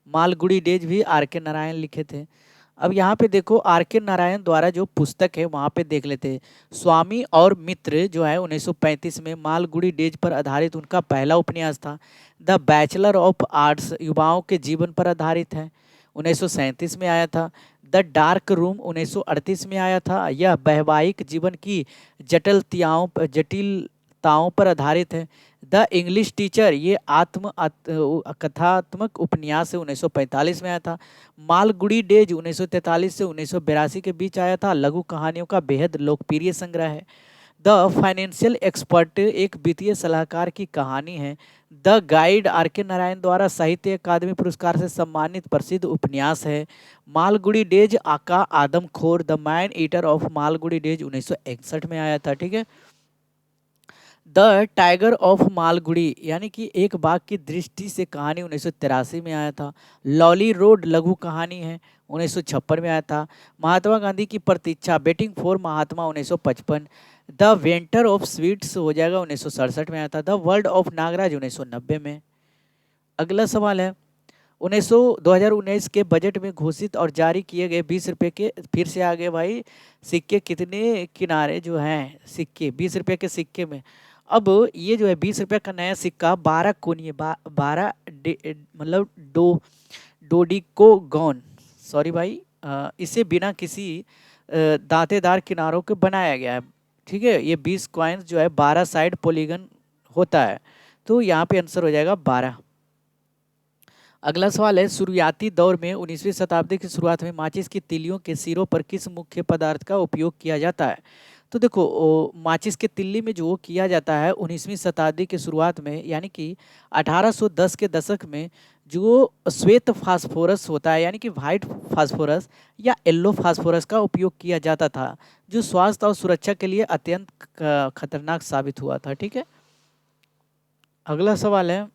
मालगुडी डेज भी आर के नारायण लिखे थे। अब यहाँ पे देखो आर के नारायण द्वारा जो पुस्तक है वहाँ पे देख लेते हैं। स्वामी और मित्र जो है 1935 में मालगुडी डेज पर आधारित उनका पहला उपन्यास था। द बैचलर ऑफ आर्ट्स युवाओं के जीवन पर आधारित है, 1937 में आया था। द डार्क रूम 1938 में आया था। यह वैवाहिक जीवन की जटिलताओं पर आधारित है। द इंग्लिश टीचर ये कथात्मक उपन्यास है, 1945 में आया था। मालगुडी डेज 1943 से 1982 के बीच आया था। लघु कहानियों का बेहद लोकप्रिय संग्रह है। द फाइनेंशियल एक्सपर्ट एक वित्तीय सलाहकार की कहानी है। द गाइड आर के नारायण द्वारा साहित्य अकादमी पुरस्कार से सम्मानित प्रसिद्ध उपन्यास है। मालगुडी डेज आका आदमखोर the man eater of Malgudi days 1961 में आया था। ठीक है। द टाइगर ऑफ मालगुडी यानी कि एक बाघ की दृष्टि से कहानी 1983 में आया था। लॉली रोड लघु कहानी है, 1956 में आया था। महात्मा गांधी की प्रतीक्षा waiting for Mahatma 1955। The vendor of sweets हो जाएगा, 1967 में आया था। द वर्ल्ड ऑफ नागराज 1990 में। अगला सवाल है 2019 के बजट में घोषित और जारी किए गए 20 रुपये के फिर से आ गए भाई सिक्के कितने किनारे जो हैं सिक्के 20 रुपये के सिक्के में। अब ये जो है 20 रुपये का नया सिक्का 12 कोनिए 12 मतलब डोडिकोगॉन सॉरी भाई इसे बिना किसी दांतेदार किनारों के बनाया गया है। ठीक है, ये 20 कॉइन्स जो है 12 साइड पॉलीगन होता है, तो यहाँ पे आंसर हो जाएगा 12। अगला सवाल है शुरुआती दौर में 19वीं शताब्दी की शुरुआत में माचिस की तिल्लियों के सिरों पर किस मुख्य पदार्थ का उपयोग किया जाता है? तो देखो माचिस के तिल्ली में जो किया जाता है 19वीं शताब्दी की शुरुआत में यानी कि 1810 के दशक में जो श्वेत फास्फोरस होता है यानी कि वाइट फास्फोरस या येलो फास्फोरस का उपयोग किया जाता था, जो स्वास्थ्य और सुरक्षा के लिए अत्यंत खतरनाक साबित हुआ था। ठीक है। अगला सवाल है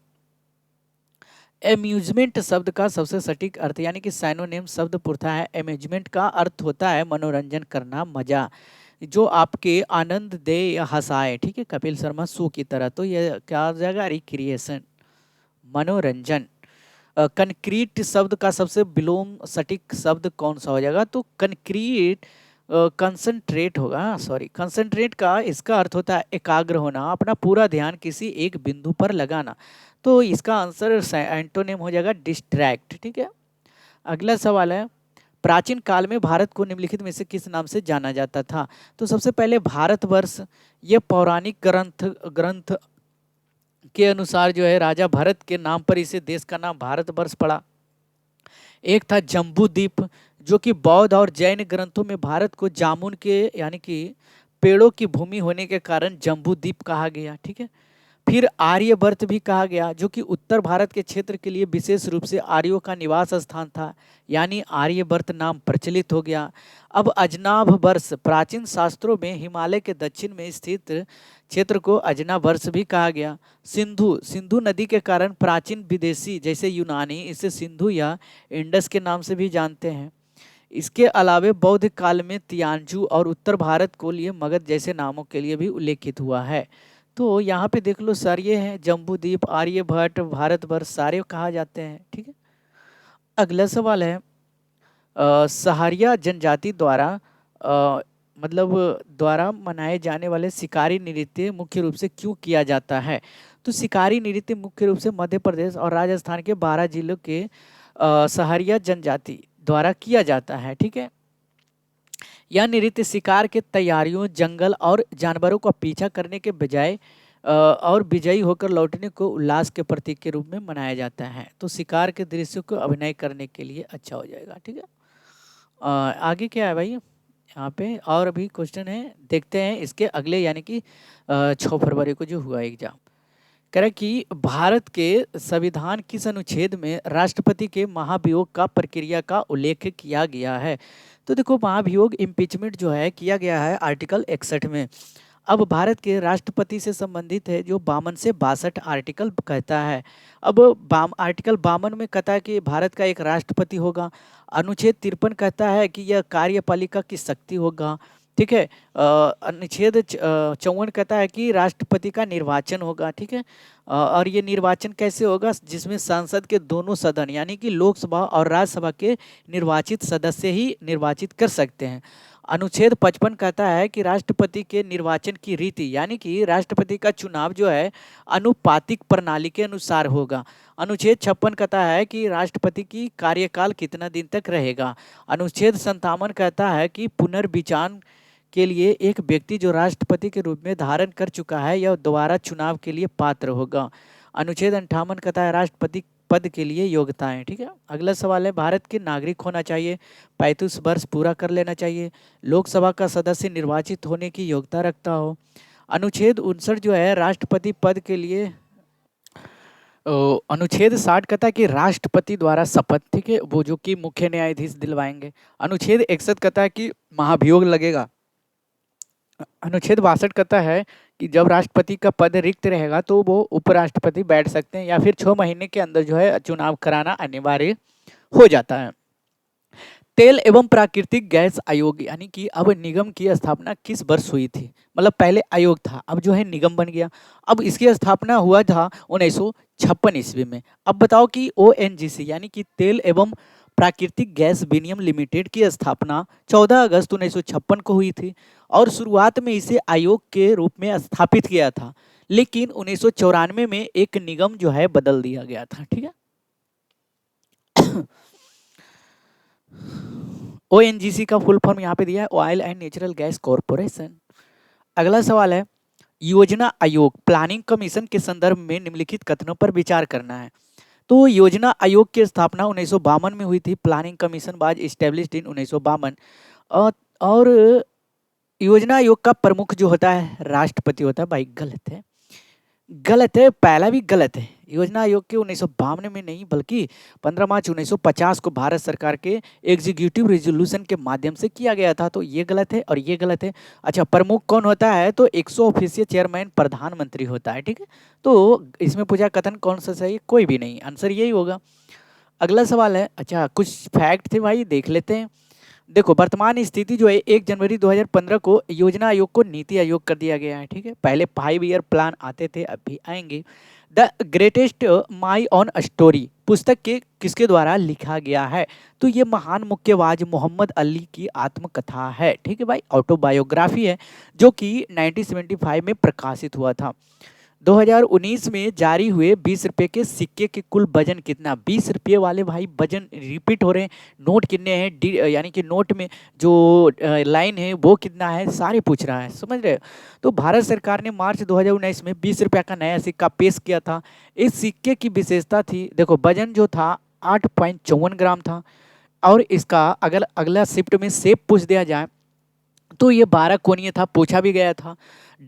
एम्यूजमेंट शब्द का सबसे सटीक अर्थ यानी कि साइनोनिम शब्द पूछता है। एम्यूजमेंट का अर्थ होता है मनोरंजन करना, मजा, जो आपके आनंद दे या हंसाए। ठीक है, कपिल शर्मा शो की तरह। तो ये क्या हो जाएगा? रिक्रिएशन, मनोरंजन। कंक्रीट शब्द का सबसे विलोम सटीक शब्द कौन सा हो जाएगा? तो कंक्रीट कंसंट्रेट होगा, सॉरी कंसंट्रेट का इसका अर्थ होता है एकाग्र होना, अपना पूरा ध्यान किसी एक बिंदु पर लगाना। तो इसका आंसर एंटोनिम हो जाएगा डिस्ट्रैक्ट। ठीक है। अगला सवाल है प्राचीन काल में भारत को निम्नलिखित में से किस नाम से जाना जाता था? तो सबसे पहले भारतवर्ष, ये पौराणिक ग्रंथ के अनुसार जो है राजा भरत के नाम पर इसे देश का नाम भारतवर्ष पड़ा। एक था जम्बू द्वीप, जो कि बौद्ध और जैन ग्रंथों में भारत को जामुन के यानी कि पेड़ों की भूमि होने के कारण जम्बू द्वीप कहा गया। ठीक है। फिर आर्यवर्त भी कहा गया, जो कि उत्तर भारत के क्षेत्र के लिए विशेष रूप से आर्यों का निवास स्थान था, यानी आर्यवर्त नाम प्रचलित हो गया। अब अजनाभ वर्ष, प्राचीन शास्त्रों में हिमालय के दक्षिण में स्थित क्षेत्र को अजनाभ वर्ष भी कहा गया। सिंधु नदी के कारण प्राचीन विदेशी जैसे यूनानी इसे सिंधु या इंडस के नाम से भी जानते हैं। इसके अलावे बौद्ध काल में तियानजू और उत्तर भारत को लिए मगध जैसे नामों के लिए भी उल्लेखित हुआ है। तो यहाँ पे देख लो सर, ये हैं जम्बूद्वीप, आर्यभट्ट, भारतवर्ष सारे कहा जाते हैं। ठीक है। अगला सवाल है सहारिया जनजाति द्वारा द्वारा मनाए जाने वाले शिकारी नृत्य मुख्य रूप से क्यों किया जाता है? तो शिकारी नृत्य मुख्य रूप से मध्य प्रदेश और राजस्थान के 12 जिलों के सहारिया जनजाति द्वारा किया जाता है। ठीक है। यह नृत्य शिकार के तैयारियों, जंगल और जानवरों का पीछा करने के बजाय और विजयी होकर लौटने को उल्लास के प्रतीक के रूप में मनाया जाता है। तो शिकार के दृश्य को अभिनय करने के लिए अच्छा हो जाएगा, ठीक है। आगे क्या है भाई यहाँ पे, और अभी क्वेश्चन है, देखते हैं इसके अगले, यानी कि 6 फरवरी को जो हुआ एग्जाम। कह रहा है कि भारत के संविधान किस अनुच्छेद में राष्ट्रपति के महाभियोग का प्रक्रिया का उल्लेख किया गया है। तो देखो, महाभियोग इम्पीचमेंट जो है किया गया है आर्टिकल 61 में। अब भारत के राष्ट्रपति से संबंधित है जो 52 से 62 आर्टिकल कहता है। अब आर्टिकल 52 में कहता है कि भारत का एक राष्ट्रपति होगा। अनुच्छेद 53 कहता है कि यह कार्यपालिका की शक्ति होगा, ठीक है। अनुच्छेद 54 कहता है कि राष्ट्रपति का निर्वाचन होगा, ठीक है। और ये निर्वाचन कैसे होगा, जिसमें संसद के दोनों सदन यानी कि लोकसभा और राज्यसभा के निर्वाचित सदस्य ही निर्वाचित कर सकते हैं। अनुच्छेद 55 कहता है कि राष्ट्रपति के निर्वाचन की रीति यानी कि राष्ट्रपति का चुनाव जो है अनुपातिक प्रणाली के अनुसार होगा। अनुच्छेद 56 कहता है कि राष्ट्रपति की कार्यकाल कितना दिन तक रहेगा। अनुच्छेद 57 कहता है कि पुनर्विचार के लिए एक व्यक्ति जो राष्ट्रपति के रूप में धारण कर चुका है या दोबारा चुनाव के लिए पात्र होगा। अनुच्छेद 58 कहता है राष्ट्रपति पद के लिए योग्यताएं, ठीक है। अगला सवाल है, भारत के नागरिक होना चाहिए, 35 वर्ष पूरा कर लेना चाहिए, लोकसभा का सदस्य निर्वाचित होने की योग्यता रखता हो। अनुच्छेद 59 जो है राष्ट्रपति पद के लिए अनुच्छेद 60 कहता है कि राष्ट्रपति द्वारा शपथ, ठीक है, वो जो कि मुख्य न्यायाधीश दिलवाएंगे। अनुच्छेद 61 कहता है कि महाभियोग लगेगा। अनुच्छेद 62 कहता है कि जब राष्ट्रपति का पद रिक्त रहेगा तो वो उपराष्ट्रपति बैठ सकते हैं या फिर 6 महीने के अंदर जो है चुनाव कराना अनिवार्य हो जाता है। तेल एवं प्राकृतिक गैस आयोग यानी कि अब निगम की स्थापना किस वर्ष हुई थी। मतलब पहले आयोग था, अब जो है निगम बन गया। अब इसकी स्थापना हुआ था 1956 ईस्वी में। अब बताओ कि ओएनजीसी यानी कि तेल एवं प्राकृतिक गैस विनियम लिमिटेड की स्थापना 14 अगस्त 1956 को हुई थी और शुरुआत में इसे आयोग के रूप में स्थापित किया था, लेकिन 1994 में एक निगम जो है बदल दिया गया था, ठीक है। ओएनजीसी का फुल फॉर्म यहाँ पे दिया है, oil and natural gas corporation. अगला सवाल है, योजना आयोग प्लानिंग कमीशन के संदर्भ में निम्नलिखित कथनों पर विचार करना है। तो योजना आयोग की स्थापना 1952 में हुई थी। Planning commission was established in 1952। और योजना आयोग का प्रमुख जो होता है राष्ट्रपति होता है। भाई गलत है, गलत है, पहला भी गलत है। योजना आयोग के 1952 में नहीं बल्कि 15 मार्च 1950 को भारत सरकार के एग्जीक्यूटिव रेजोल्यूशन के माध्यम से किया गया था। तो ये गलत है और ये गलत है। अच्छा, प्रमुख कौन होता है, तो 100 ऑफिशियल चेयरमैन प्रधानमंत्री होता है, ठीक है। तो इसमें पूछा कथन कौन सा सही, कोई भी नहीं, आंसर यही होगा। अगला सवाल है, अच्छा कुछ फैक्ट थे भाई, देख लेते हैं। देखो, वर्तमान स्थिति जो है 1 जनवरी 2015 को योजना आयोग को नीति आयोग कर दिया गया है, ठीक है। पहले 5 ईयर प्लान आते थे, अब भी आएंगे। The greatest my on story पुस्तक के किसके द्वारा लिखा गया है, तो ये महान मुक्केबाज मोहम्मद अली की आत्मकथा है, ठीक है भाई, ऑटोबायोग्राफी है जो कि 1975 में प्रकाशित हुआ था। 2019 में जारी हुए 20 रुपये के सिक्के के कुल वजन कितना, 20 रुपये वाले भाई वजन रिपीट हो रहे हैं। नोट कितने हैं, यानी कि नोट में जो लाइन है वो कितना है, सारे पूछ रहा है, समझ रहे हो। तो भारत सरकार ने मार्च 2019 में 20 रुपये का नया सिक्का पेश किया था। इस सिक्के की विशेषता थी, देखो वजन जो था 8.54 ग्राम था। और इसका अगर अगला शिफ्ट में शेप पूछ दिया जाए तो ये 12 कोणीय था, पूछा भी गया था।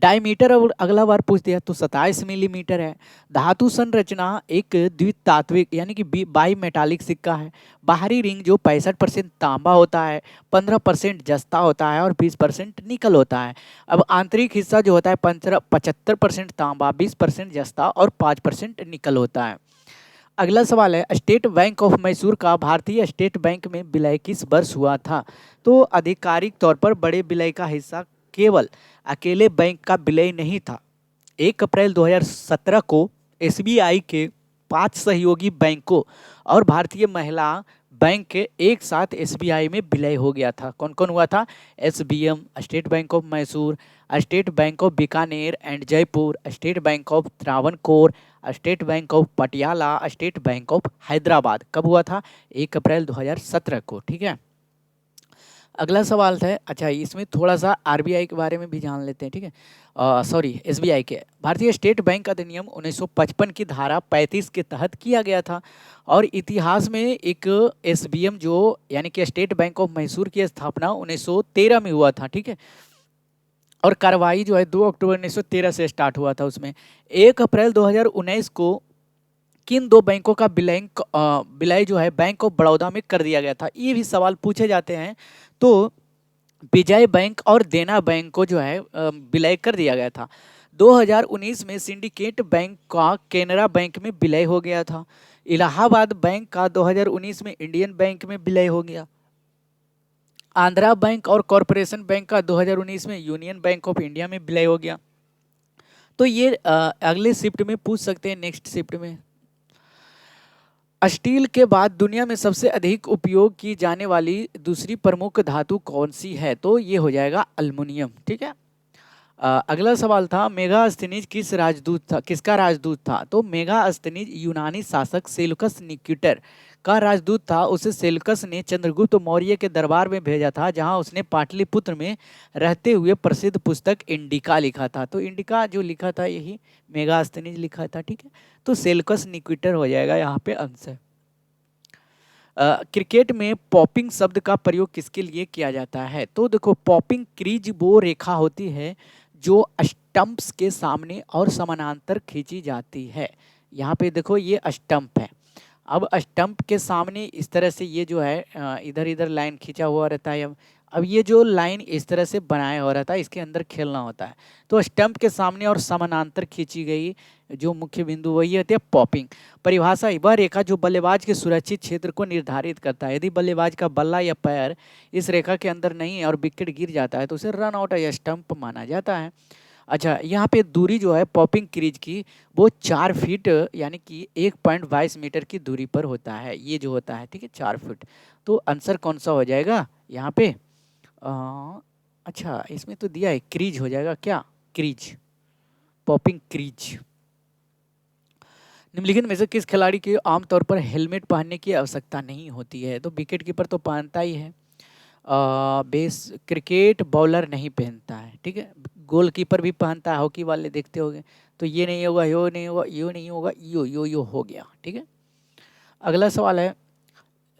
डायमीटर और अगला बार पूछ दिया तो 27 मिलीमीटर है। धातु संरचना एक द्वितात्विक यानी कि बाई मेटालिक सिक्का है। बाहरी रिंग जो 65% तांबा होता है, 15% जस्ता होता है और 20% निकल होता है। अब आंतरिक हिस्सा जो होता है 75% तांबा, 20% जस्ता और 5% निकल होता है। अगला सवाल है, स्टेट बैंक ऑफ मैसूर का भारतीय स्टेट बैंक में विलय किस वर्ष हुआ था। तो आधिकारिक तौर पर बड़े विलय का हिस्सा केवल अकेले बैंक का विलय नहीं था। 1 अप्रैल 2017 को एसबीआई के 5 सहयोगी बैंकों और भारतीय महिला बैंक के एक साथ एसबीआई में विलय हो गया था। कौन कौन हुआ था, SBM, state bank of Mysore, state bank of Bikaner and Jaipur, state bank of Travancore, state bank of Patiala, state bank of Hyderabad. कब हुआ था, 1 अप्रैल 2017 को, ठीक है। अगला सवाल है, अच्छा इसमें थोड़ा सा आरबीआई के बारे में भी जान लेते हैं, ठीक है। सॉरी, एसबीआई के, भारतीय स्टेट बैंक अधिनियम 1955 की धारा 35 के तहत किया गया था। और इतिहास में एक एसबीएम जो यानी कि स्टेट बैंक ऑफ मैसूर की स्थापना 1913 में हुआ था, ठीक है। और कार्रवाई जो है 2 अक्टूबर 1913 से स्टार्ट हुआ था। उसमें 1 अप्रैल 2019 को किन दो बैंकों का विलय जो है बैंक ऑफ बड़ौदा में कर दिया गया था, ये भी सवाल पूछे जाते हैं। तो विजय बैंक और देना बैंक को जो है विलय कर दिया गया था। 2019 में सिंडिकेट बैंक का केनरा बैंक में विलय हो गया था। इलाहाबाद बैंक का 2019 में इंडियन बैंक में विलय हो गया। आंध्रा बैंक और कॉरपोरेशन बैंक का 2019 में यूनियन बैंक ऑफ इंडिया में विलय हो गया। तो ये अगले शिफ्ट में पूछ सकते हैं, नेक्स्ट शिफ्ट में। स्टील के बाद दुनिया में सबसे अधिक उपयोग की जाने वाली दूसरी प्रमुख धातु कौन सी है, तो ये हो जाएगा अल्युमिनियम, ठीक है। अगला सवाल था, मेगास्थनीज किसका राजदूत था, तो मेगास्थनीज यूनानी शासक सेल्यूकस निकेटर का राजदूत था। उसे सेल्यूकस ने चंद्रगुप्त मौर्य के दरबार में भेजा था, जहां उसने पाटलिपुत्र में रहते हुए प्रसिद्ध पुस्तक इंडिका लिखा था। तो इंडिका जो लिखा था यही मेगास्थनीज लिखा था, ठीक है। तो सेल्यूकस निकेटर हो जाएगा यहाँ पे आंसर। क्रिकेट में पॉपिंग शब्द का प्रयोग किसके लिए किया जाता है, तो देखो पॉपिंग क्रीज वो रेखा होती है जो स्टंप्स के सामने और समानांतर खींची जाती है। यहाँ पे देखो ये स्टंप है। अब स्टंप के सामने इस तरह से ये जो है इधर इधर लाइन खींचा हुआ रहता है। अब ये जो लाइन इस तरह से बनाया हो रहता है, इसके अंदर खेलना होता है। तो स्टंप के सामने और समानांतर खींची गई जो मुख्य बिंदु वही होती है पॉपिंग। परिभाषा, वह रेखा जो बल्लेबाज के सुरक्षित क्षेत्र को निर्धारित करता है। यदि बल्लेबाज का बल्ला या पैर इस रेखा के अंदर नहीं है और विकेट गिर जाता है तो उसे रन आउट या स्टंप माना जाता है। अच्छा, यहाँ पे दूरी जो है पॉपिंग क्रीज की वो 4 फीट यानी कि 1.22 मीटर की दूरी पर होता है, ये जो होता है, ठीक है, 4 फीट। तो आंसर कौन सा हो जाएगा यहाँ पे? अच्छा, इसमें तो दिया है क्रीज हो जाएगा क्या, क्रीज, पॉपिंग क्रीज। निम्नलिखित में से किस खिलाड़ी के आमतौर पर हेलमेट पहनने की आवश्यकता नहीं होती है, तो विकेट कीपर तो पहनता ही है। बेस क्रिकेट बॉलर नहीं पहनता है, ठीक है। गोलकीपर भी पहनता है, हॉकी वाले देखते होंगे। तो ये नहीं होगा, यो नहीं होगा, यो नहीं होगा, यो हो गया, ठीक है। अगला सवाल है,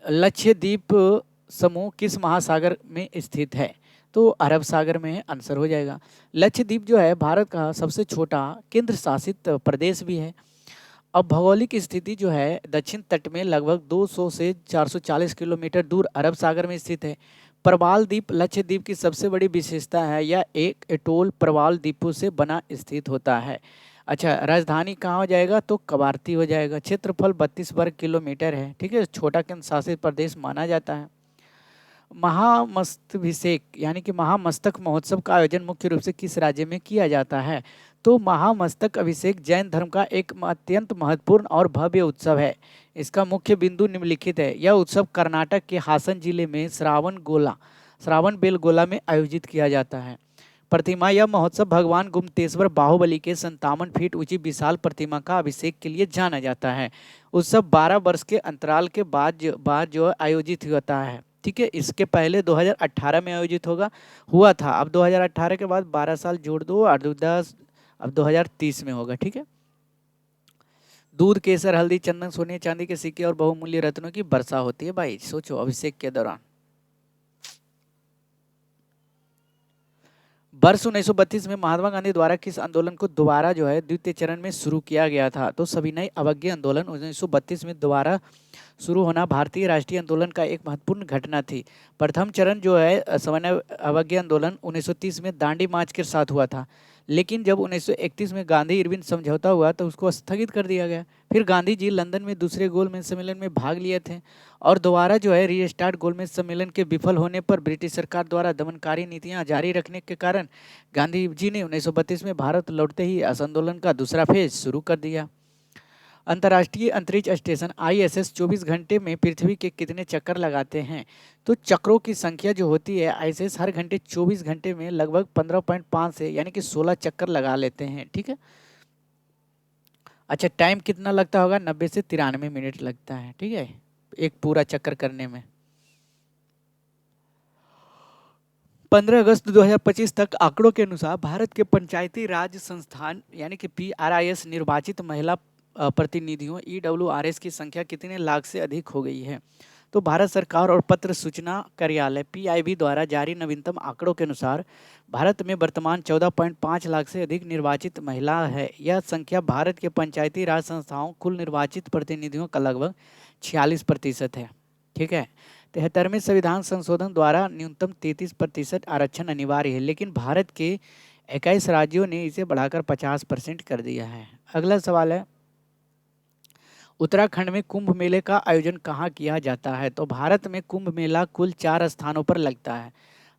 लक्षद्वीप समूह किस महासागर में स्थित है, तो अरब सागर में है, आंसर हो जाएगा। लक्षद्वीप जो है भारत का सबसे छोटा केंद्र शासित प्रदेश भी है। अब भौगोलिक स्थिति जो है दक्षिण तट में लगभग 200 से 440 किलोमीटर दूर अरब सागर में स्थित है। प्रवाल द्वीप लक्षद्वीप की सबसे बड़ी विशेषता है, यह एक एटोल प्रवाल द्वीपों से बना स्थित होता है। अच्छा, राजधानी कहाँ हो जाएगा, तो कवारती हो जाएगा। क्षेत्रफल 32 वर्ग किलोमीटर है, ठीक है, छोटा केंद्र शासित प्रदेश माना जाता है। महामस्तभिषेक यानी कि महामस्तक महोत्सव का आयोजन मुख्य रूप से किस राज्य में किया जाता है, तो महामस्तक अभिषेक जैन धर्म का एक अत्यंत महत्वपूर्ण और भव्य उत्सव है। इसका मुख्य बिंदु निम्नलिखित है। यह उत्सव कर्नाटक के हासन जिले में श्रावण बेलगोला में आयोजित किया जाता है। प्रतिमा, यह महोत्सव भगवान गुप्तेश्वर बाहुबली के 57 फीट ऊंची विशाल प्रतिमा का अभिषेक के लिए जाना जाता है। उत्सव 12 वर्ष के अंतराल के बाद जो आयोजित होता है, ठीक है। इसके पहले 2018 में आयोजित हुआ था। अब 2018 के बाद 12 साल जोड़ दो और 10, अब 2030 में होगा, ठीक है। दूध, केसर, हल्दी, चंदन, सोने चांदी के सिक्के और बहुमूल्य रत्नों की वर्षा होती है भाई, सोचो अभिषेक के दौरान। वर्ष 1932 में महात्मा गांधी द्वारा किस आंदोलन को दोबारा जो है द्वितीय चरण में शुरू किया गया था, तो सविनय अवज्ञा आंदोलन 1932 में दोबारा शुरू होना भारतीय राष्ट्रीय आंदोलन का एक महत्वपूर्ण घटना थी। प्रथम चरण जो है सविनय अवज्ञा आंदोलन 1930 में दांडी मार्च के साथ हुआ था, लेकिन जब 1931 में गांधी इरविन समझौता हुआ तो उसको स्थगित कर दिया गया। फिर गांधी जी लंदन में दूसरे गोलमेज सम्मेलन में भाग लिए थे और दोबारा जो है रीस्टार्ट गोलमेज सम्मेलन के विफल होने पर ब्रिटिश सरकार द्वारा दमनकारी नीतियां जारी रखने के कारण गांधी जी ने 1932 में भारत लौटते ही इस आंदोलन का दूसरा फेज शुरू कर दिया। अंतर्राष्ट्रीय अंतरिक्ष स्टेशन आईएसएस 24 घंटे में पृथ्वी के कितने चक्कर लगाते हैं, तो चक्रों की संख्या जो होती है आईएसएस हर घंटे 24 घंटे में लगभग 15.5 से यानी कि 16 चक्कर लगा लेते हैं, ठीक है। अच्छा, टाइम कितना लगता होगा, 90 से 93 मिनट लगता है, ठीक है, एक पूरा चक्कर करने में। 15 अगस्त 2025 तक आंकड़ों के अनुसार भारत के पंचायती राज संस्थान यानी कि PRIS निर्वाचित महिला प्रतिनिधियों EWRS की संख्या कितने लाख से अधिक हो गई है? तो भारत सरकार और पत्र सूचना कार्यालय PIB द्वारा जारी नवीनतम आंकड़ों के अनुसार भारत में वर्तमान 14.5 लाख से अधिक निर्वाचित महिला है। यह संख्या भारत के पंचायती राज संस्थाओं कुल निर्वाचित प्रतिनिधियों का लगभग 46% है। ठीक है। 73वें संविधान संशोधन द्वारा न्यूनतम 33% आरक्षण अनिवार्य है, लेकिन भारत के 21 राज्यों ने इसे बढ़ाकर 50% कर दिया है। अगला सवाल है, उत्तराखंड में कुंभ मेले का आयोजन कहाँ किया जाता है? तो भारत में कुंभ मेला कुल 4 स्थानों पर लगता है।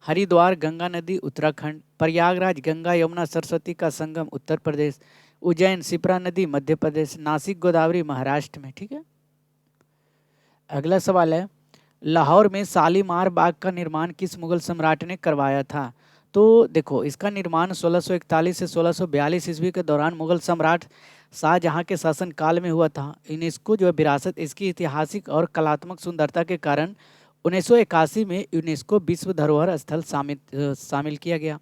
हरिद्वार गंगा नदी उत्तराखंड, प्रयागराज गंगा यमुना सरस्वती का संगम उत्तर प्रदेश, उज्जैन शिप्रा नदी मध्य प्रदेश, नासिक गोदावरी महाराष्ट्र में। ठीक है। अगला सवाल है, लाहौर में शालीमार बाग का निर्माण किस मुगल सम्राट ने करवाया था? तो देखो, इसका निर्माण 1641 से 1642 ईस्वी के दौरान मुगल सम्राट शाहजहां के शासनकाल में हुआ था। यूनेस्को जो है विरासत इसकी ऐतिहासिक और कलात्मक सुंदरता के कारण 1981 में यूनेस्को विश्व धरोहर स्थल शामिल किया गया।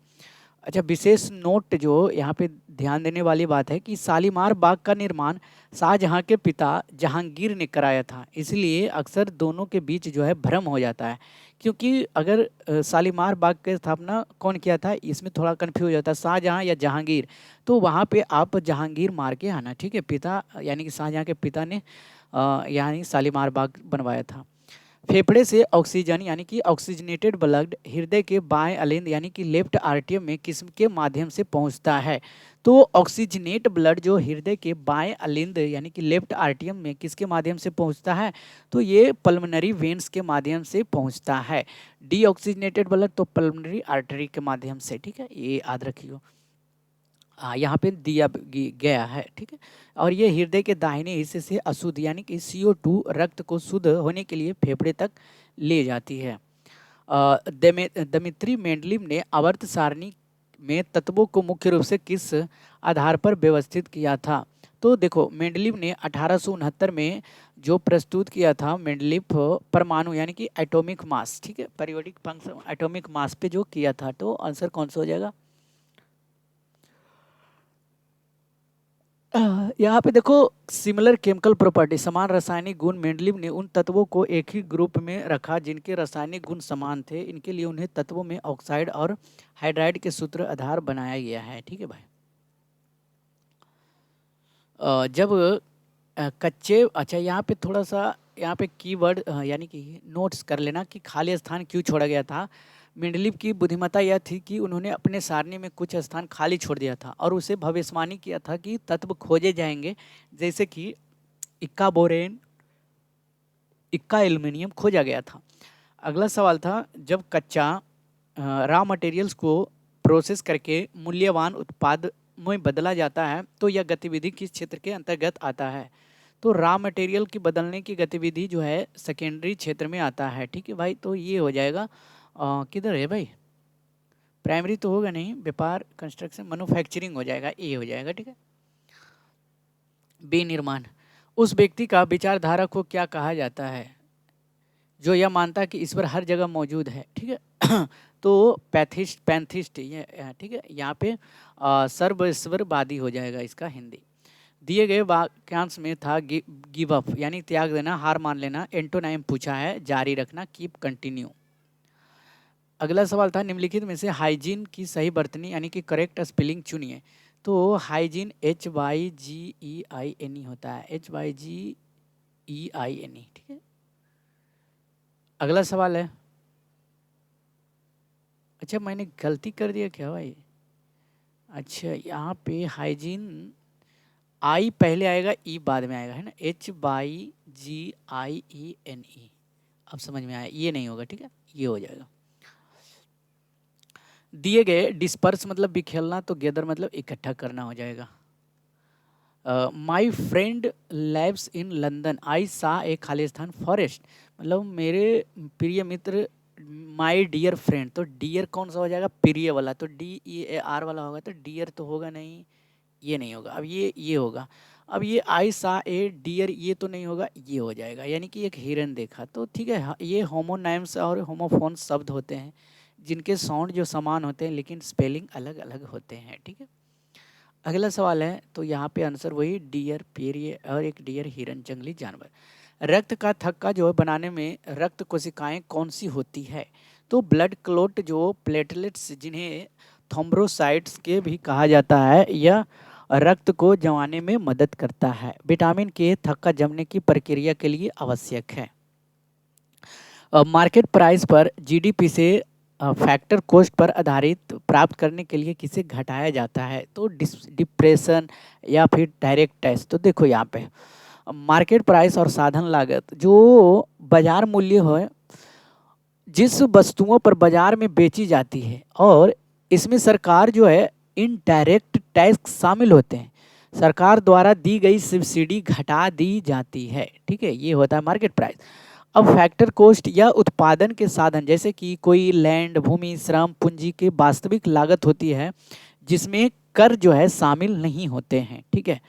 अच्छा, विशेष नोट जो यहाँ पे ध्यान देने वाली बात है कि शालीमार बाग का निर्माण शाहजहां के पिता जहांगीर ने कराया था, इसलिए अक्सर दोनों के बीच जो है भ्रम हो जाता है, क्योंकि अगर शालीमार बाग की स्थापना कौन किया था इसमें थोड़ा कन्फ्यूज हो जाता है, शाहजहां या जहांगीर। तो वहाँ पे आप जहांगीर मार के आना। ठीक है। पिता यानी कि शाहजहां के पिता ने यानी शालीमार बाग बनवाया था। फेफड़े से ऑक्सीजन यानी कि ऑक्सीजनेटेड ब्लड हृदय के बाएं अलिंद यानी कि लेफ्ट आर्टियम में किस के माध्यम से पहुंचता है? तो ऑक्सीजनेट ब्लड जो हृदय के बाएं अलिंद यानी कि लेफ्ट आर्टियम में किसके माध्यम से पहुंचता है? तो ये पल्मोनरी वेन्स के माध्यम से पहुंचता है। डीऑक्सीजनेटेड ब्लड तो पल्मोनरी आर्टरी के माध्यम से। ठीक है, ये याद रखियो। यहाँ पे दिया गया है। ठीक है। और ये हृदय के दाहिने हिस्से से अशुद्ध यानी कि CO2 रक्त को शुद्ध होने के लिए फेफड़े तक ले जाती है। दमित्री मेंडलीव ने आवर्त सारणी में तत्वों को मुख्य रूप से किस आधार पर व्यवस्थित किया था? तो देखो, मेंडलीव ने 1869 में जो प्रस्तुत किया था, मेंडलीव परमाणु यानी कि एटॉमिक मास, ठीक है, पीरियोडिक फंक्शन एटॉमिक मास पे जो किया था। तो आंसर कौन सा हो जाएगा? यहाँ पे देखो, सिमिलर केमिकल प्रॉपर्टी समान रासायनिक गुण, मेंडलीव ने उन तत्वों को एक ही ग्रुप में रखा जिनके रासायनिक गुण समान थे। इनके लिए उन्हें तत्वों में ऑक्साइड और हाइड्राइड के सूत्र आधार बनाया गया है। ठीक है भाई। जब कच्चे, अच्छा यहाँ पे थोड़ा सा यहाँ पे कीवर्ड यानी कि नोट्स कर लेना कि खाली स्थान क्यों छोड़ा गया था। मेंडलीव की बुद्धिमत्ता यह थी कि उन्होंने अपने सारणी में कुछ स्थान खाली छोड़ दिया था और उसे भविष्यवाणी किया था कि तत्व खोजे जाएंगे, जैसे कि इक्का बोरेन, इक्का एल्युमिनियम खोजा गया था। अगला सवाल था, जब कच्चा रॉ मटेरियल्स को प्रोसेस करके मूल्यवान उत्पाद में बदला जाता है तो यह गतिविधि किस क्षेत्र के अंतर्गत आता है? तो रॉ मटेरियल की बदलने की गतिविधि जो है सेकेंडरी क्षेत्र में आता है। ठीक है भाई। तो ये हो जाएगा किधर है भाई? प्राइमरी तो होगा नहीं, व्यापार, कंस्ट्रक्शन, मैन्युफैक्चरिंग हो जाएगा, ए हो जाएगा। ठीक है। बी निर्माण। उस व्यक्ति का विचारधारा को क्या कहा जाता है जो यह मानता है कि ईश्वर हर जगह मौजूद है? ठीक है। तो पैंथिस्ट ये, ठीक है, यहाँ पे सर्वस्वरवादी हो जाएगा इसका हिंदी। दिए गए वाक्यांश में था गिव अप यानी त्याग देना, हार मान लेना। एंटोनाइम पूछा है, जारी रखना, कीप, कंटिन्यू। अगला सवाल था, निम्नलिखित में से हाइजीन की सही बरतनी यानी कि करेक्ट स्पेलिंग चुनिए। तो हाइजीन HYGEINE होता है, HYGEINE। ठीक है। अगला सवाल है, अच्छा मैंने गलती कर दिया क्या भाई? अच्छा, यहाँ पे हाइजीन आई पहले आएगा, ई बाद में आएगा, है ना, HYGIENE। अब समझ में आया, ये नहीं होगा। ठीक है, ये हो जाएगा। दिए गए डिस्पर्स मतलब बिखेरना, तो गैदर मतलब इकट्ठा करना हो जाएगा। My friend lives in London, I saw a Khalistan forest, मतलब मेरे प्रिय मित्र, माई डियर फ्रेंड, तो डियर कौन सा हो जाएगा? प्रिय वाला, तो DEAR वाला होगा, तो डियर तो होगा नहीं, ये नहीं होगा। अब ये होगा। अब ये आई सा ए डियर, ये तो नहीं होगा, ये हो जाएगा, यानी कि एक हिरन देखा। तो ठीक है, ये होमोनाइम्स और होमोफोन शब्द होते हैं जिनके साउंड जो समान होते हैं लेकिन स्पेलिंग अलग अलग होते हैं। ठीक है, अगला सवाल है, तो यहाँ पे आंसर वही डियर पेरिए और एक डियर हिरन जंगली जानवर। रक्त का थक्का जो है बनाने में रक्त कोशिकाएं कौन सी होती है? तो ब्लड क्लोट जो प्लेटलेट्स जिन्हें थ्रोम्बोसाइट्स के भी कहा जाता है, यह रक्त को जमाने में मदद करता है। विटामिन के थक्का जमने की प्रक्रिया के लिए आवश्यक है। मार्केट प्राइस पर जीडीपी से फैक्टर कॉस्ट पर आधारित प्राप्त करने के लिए किसे घटाया जाता है? तो डिप्रेशन या फिर डायरेक्ट टैक्स। तो देखो यहाँ पे मार्केट प्राइस और साधन लागत जो बाजार मूल्य है जिस वस्तुओं पर बाजार में बेची जाती है, और इसमें सरकार जो है इनडायरेक्ट टैक्स शामिल होते हैं। सरकार द्वारा दी गई सब्सिडी घटा दी जाती है। ठीक है, ये होता है मार्केट प्राइस। अब फैक्टर कॉस्ट या उत्पादन के साधन जैसे कि कोई लैंड, भूमि, श्रम, पूंजी की वास्तविक लागत होती है जिसमें कर जो है शामिल नहीं होते हैं। ठीक है,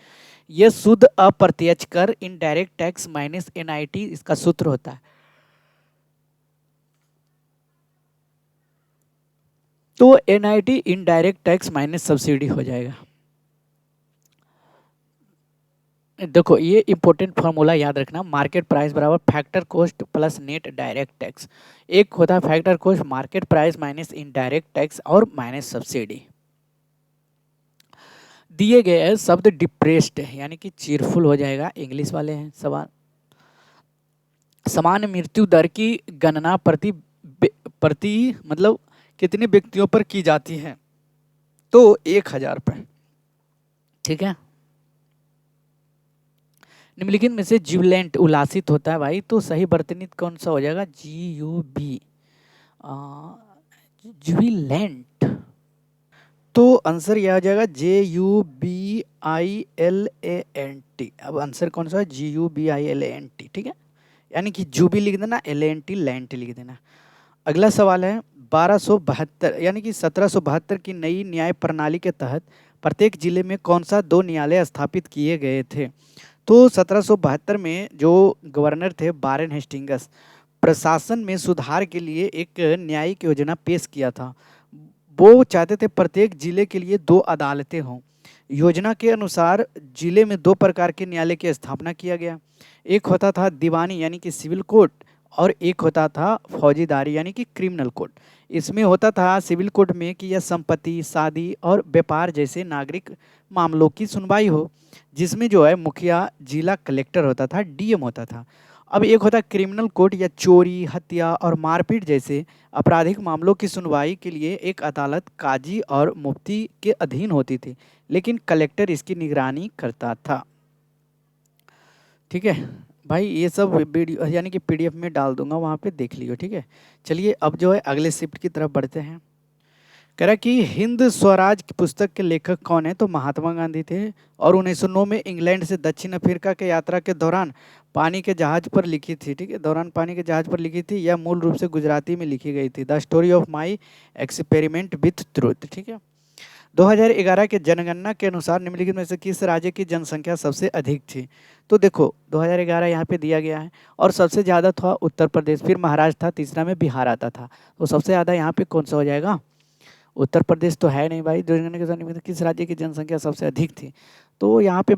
यह शुद्ध अप्रत्यक्ष कर इनडायरेक्ट टैक्स माइनस एनआईटी इसका सूत्र होता है। तो NIT indirect tax minus subsidy हो जाएगा। देखो ये इंपॉर्टेंट फार्मूला याद रखना, मार्केट प्राइस बराबर factor cost plus net direct tax. एक होता है factor cost market price minus indirect tax और माइनस सब्सिडी। दिए गए शब्द डिप्रेस्ड यानी कि चीरफुल हो जाएगा, इंग्लिश वाले हैं सवाल। समान मृत्यु दर की गणना प्रति मतलब कितने व्यक्तियों पर की जाती है? तो 1000 पर। ठीक है, निम्नलिखित में से जुबिलेंट उल्लासित होता है भाई, तो सही वर्तनीत कौन सा हो जाएगा? GUB जुबिलेंट। तो आंसर यह हो जाएगा JUBILANT। अब आंसर कौन सा है? GUBILANT। ठीक है, यानी कि जूबी लिख देना, LANT लैंट लिख देना। अगला सवाल है 1272 यानी कि 1772 की नई न्याय प्रणाली के तहत प्रत्येक जिले में कौन सा 2 न्यायालय स्थापित किए गए थे? तो 1772 में जो गवर्नर थे वारेन हेस्टिंग्स, प्रशासन में सुधार के लिए एक न्यायिक योजना पेश किया था। वो चाहते थे प्रत्येक जिले के लिए 2 अदालतें हों। योजना के अनुसार जिले में 2 प्रकार के न्यायालय की स्थापना किया गया। एक होता था दीवानी यानी कि सिविल कोर्ट, और एक होता था फौजीदारी यानी कि क्रिमिनल कोर्ट। इसमें होता था सिविल कोर्ट में कि यह संपत्ति, शादी और व्यापार जैसे नागरिक मामलों की सुनवाई हो, जिसमें जो है मुखिया जिला कलेक्टर होता था, डीएम होता था। अब एक होता क्रिमिनल कोर्ट, या चोरी, हत्या और मारपीट जैसे आपराधिक मामलों की सुनवाई के लिए एक अदालत काजी और मुफ्ती के अधीन होती थी, लेकिन कलेक्टर इसकी निगरानी करता था। ठीक है भाई, ये सब वीडियो यानी कि पीडीएफ में डाल दूंगा, वहाँ पे देख लियो। ठीक है, चलिए अब जो है अगले शिफ्ट की तरफ बढ़ते हैं। कह रहा कि हिंद स्वराज की पुस्तक के लेखक कौन है? तो महात्मा गांधी थे, और 1909 में इंग्लैंड से दक्षिण अफ्रीका के यात्रा के दौरान पानी के जहाज पर लिखी थी। ठीक है, दौरान पानी के जहाज पर लिखी थी। यह मूल रूप से गुजराती में लिखी गई थी, the story of my experiment with truth. ठीक है, 2011 के जनगणना के अनुसार निम्नलिखित में से किस राज्य की जनसंख्या सबसे अधिक थी? तो देखो 2011 यहाँ पे दिया गया है, और सबसे ज़्यादा था उत्तर प्रदेश, फिर महाराष्ट्र था, तीसरा में बिहार आता था। तो सबसे ज़्यादा यहाँ पे कौन सा हो जाएगा? उत्तर प्रदेश तो है नहीं भाई। जनगणना के अनुसार किस राज्य की जनसंख्या सबसे अधिक थी? तो यहाँ पे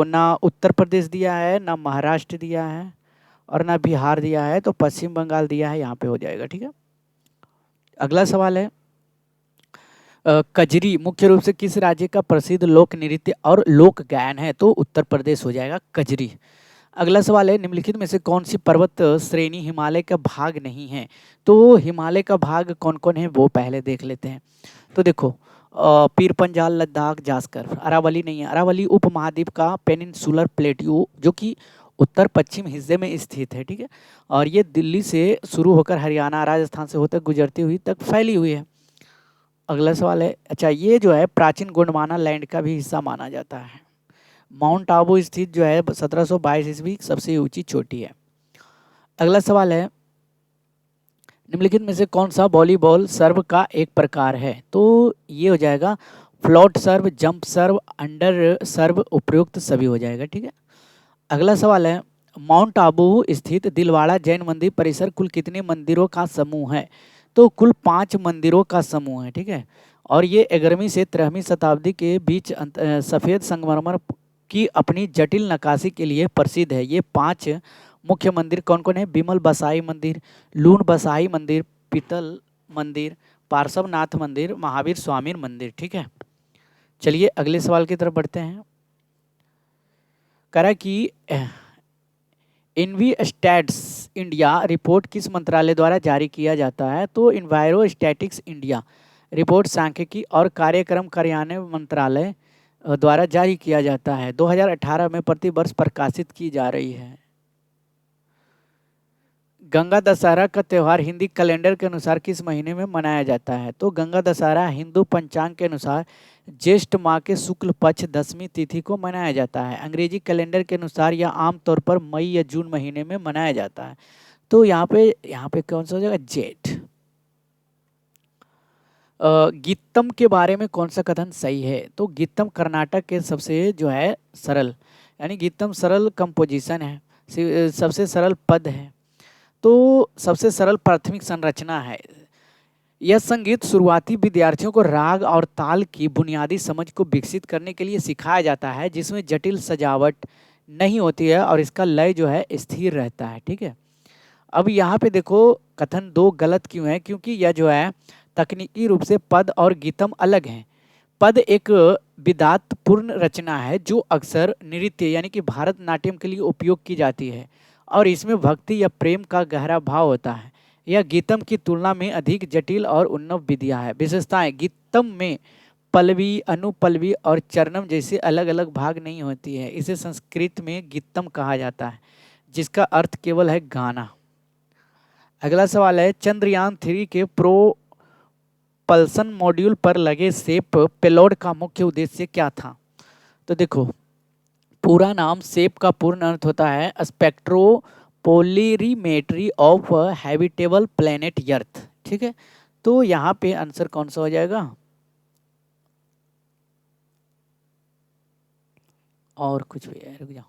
ना उत्तर प्रदेश दिया है, ना महाराष्ट्र दिया है, और ना बिहार दिया है, तो पश्चिम बंगाल दिया है, यहाँ पे हो जाएगा। ठीक है, अगला सवाल है कजरी मुख्य रूप से किस राज्य का प्रसिद्ध लोक नृत्य और लोक गायन है? तो उत्तर प्रदेश हो जाएगा कजरी। अगला सवाल है निम्नलिखित में से कौन सी पर्वत श्रेणी हिमालय का भाग नहीं है? तो हिमालय का भाग कौन कौन है वो पहले देख लेते हैं। तो देखो पीर पंजाल, लद्दाख, जास्कर। अरावली नहीं है, अरावली उपमहाद्वीप का पेनिनसुलर प्लेट्यू जो कि उत्तर पश्चिम हिस्से में स्थित है। ठीक है, और ये दिल्ली से शुरू होकर हरियाणा, राजस्थान से होकर गुजरती हुई तक फैली हुई है। अगला सवाल है, अच्छा ये जो है प्राचीन गोंडवाना लैंड का भी हिस्सा माना जाता है। माउंट आबू स्थित जो है 1722 ईस्वी सबसे ऊंची चोटी है। अगला सवाल है निम्नलिखित में से कौन सा वॉलीबॉल सर्व का एक प्रकार है? तो ये हो जाएगा फ्लोट सर्व, जंप सर्व, अंडर सर्व, उपयुक्त सभी हो जाएगा। ठीक है, अगला सवाल है माउंट आबू स्थित दिलवाड़ा जैन मंदिर परिसर कुल कितने मंदिरों का समूह है? तो कुल 5 मंदिरों का समूह है, ठीक है। और ये 11वीं से 13वीं शताब्दी के बीच सफ़ेद संगमरमर की अपनी जटिल नक्काशी के लिए प्रसिद्ध है। ये 5 मुख्य मंदिर कौन कौन है? बिमल बसाई मंदिर, लून बसाई मंदिर, पीतल मंदिर, पार्श्वनाथ मंदिर, महावीर स्वामी मंदिर, ठीक है। चलिए अगले सवाल की तरफ बढ़ते हैं। करा कि इन्वी स्टैट्स इंडिया रिपोर्ट किस मंत्रालय द्वारा जारी किया जाता है? तो इन्वायरो स्टैटिक्स इंडिया रिपोर्ट सांख्यिकी और कार्यक्रम कार्यान्वयन मंत्रालय द्वारा जारी किया जाता है। 2018 में प्रतिवर्ष प्रकाशित की जा रही है। गंगा दशहरा का त्यौहार हिंदी कैलेंडर के अनुसार किस महीने में मनाया जाता है? तो गंगा दशहरा हिंदू पंचांग के अनुसार ज्येष्ठ माह के शुक्ल पक्ष 10वीं तिथि को मनाया जाता है। अंग्रेजी कैलेंडर के अनुसार यह आमतौर पर मई या जून महीने में मनाया जाता है। तो यहाँ पे कौन सा हो जाएगा? जेठ। गीतम के बारे में कौन सा कथन सही है? तो गीतम कर्नाटक के सबसे जो है सरल, यानी गीतम सरल कंपोजिशन है, सबसे सरल पद है, तो सबसे सरल प्राथमिक संरचना है। यह संगीत शुरुआती विद्यार्थियों को राग और ताल की बुनियादी समझ को विकसित करने के लिए सिखाया जाता है, जिसमें जटिल सजावट नहीं होती है और इसका लय जो है स्थिर रहता है, ठीक है। अब यहाँ पे देखो कथन 2 गलत क्यों है? क्योंकि यह जो है तकनीकी रूप से पद और गीतम अलग हैं। पद एक विधातपूर्ण रचना है जो अक्सर नृत्य यानी कि भारतनाट्यम के लिए उपयोग की जाती है और इसमें भक्ति या प्रेम का गहरा भाव होता है। यह गीतम की तुलना में अधिक जटिल और उन्नत विधियाँ है। विशेषताएं: गीतम में पल्लवी, अनुपल्लवी और चरणम जैसे अलग अलग भाग नहीं होती है। इसे संस्कृत में गीतम कहा जाता है, जिसका अर्थ केवल है गाना। अगला सवाल है, चंद्रयान 3 के प्रोपल्सन मॉड्यूल पर लगे सेप पेलोड का मुख्य उद्देश्य क्या था? तो देखो, पूरा नाम सेप का पूर्ण अर्थ होता है स्पेक्ट्रोपोलरिमेट्री ऑफ हैबिटेबल प्लेनेट अर्थ, ठीक है। तो यहाँ पे आंसर कौन सा हो जाएगा? और कुछ भी है, रुक जाओ।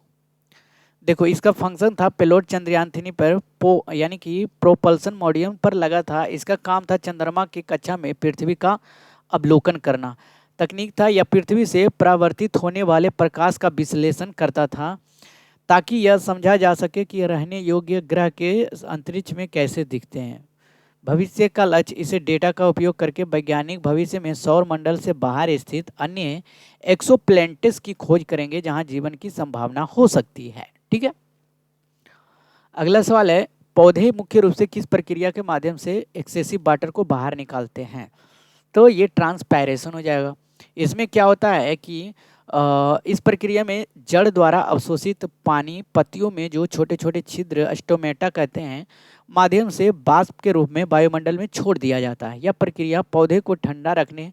देखो, इसका फंक्शन था पेलोड चंद्रयान 3 पर यानी कि प्रोपल्सन मॉड्यूल पर लगा था। इसका काम था चंद्रमा की कक्षा में पृथ्वी का अवलोकन करना। तकनीक था यह पृथ्वी से परावर्तित होने वाले प्रकाश का विश्लेषण करता था ताकि यह समझा जा सके कि रहने योग्य ग्रह के अंतरिक्ष में कैसे दिखते हैं। भविष्य का लक्ष्य, इसे डेटा का उपयोग करके वैज्ञानिक भविष्य में सौर मंडल से बाहर स्थित अन्य एक्सोप्लैनेट्स की खोज करेंगे जहां जीवन की संभावना हो सकती है, ठीक है। अगला सवाल है, पौधे मुख्य रूप से किस प्रक्रिया के माध्यम से एक्सेसिव वाटर को बाहर निकालते हैं? तो ये ट्रांसपायरेशन हो जाएगा। इसमें क्या होता है कि इस प्रक्रिया में जड़ द्वारा अवशोषित पानी पत्तियों में जो छोटे छोटे छिद्र स्टोमेटा कहते हैं माध्यम से वाष्प के रूप में वायुमंडल में छोड़ दिया जाता है। यह प्रक्रिया पौधे को ठंडा रखने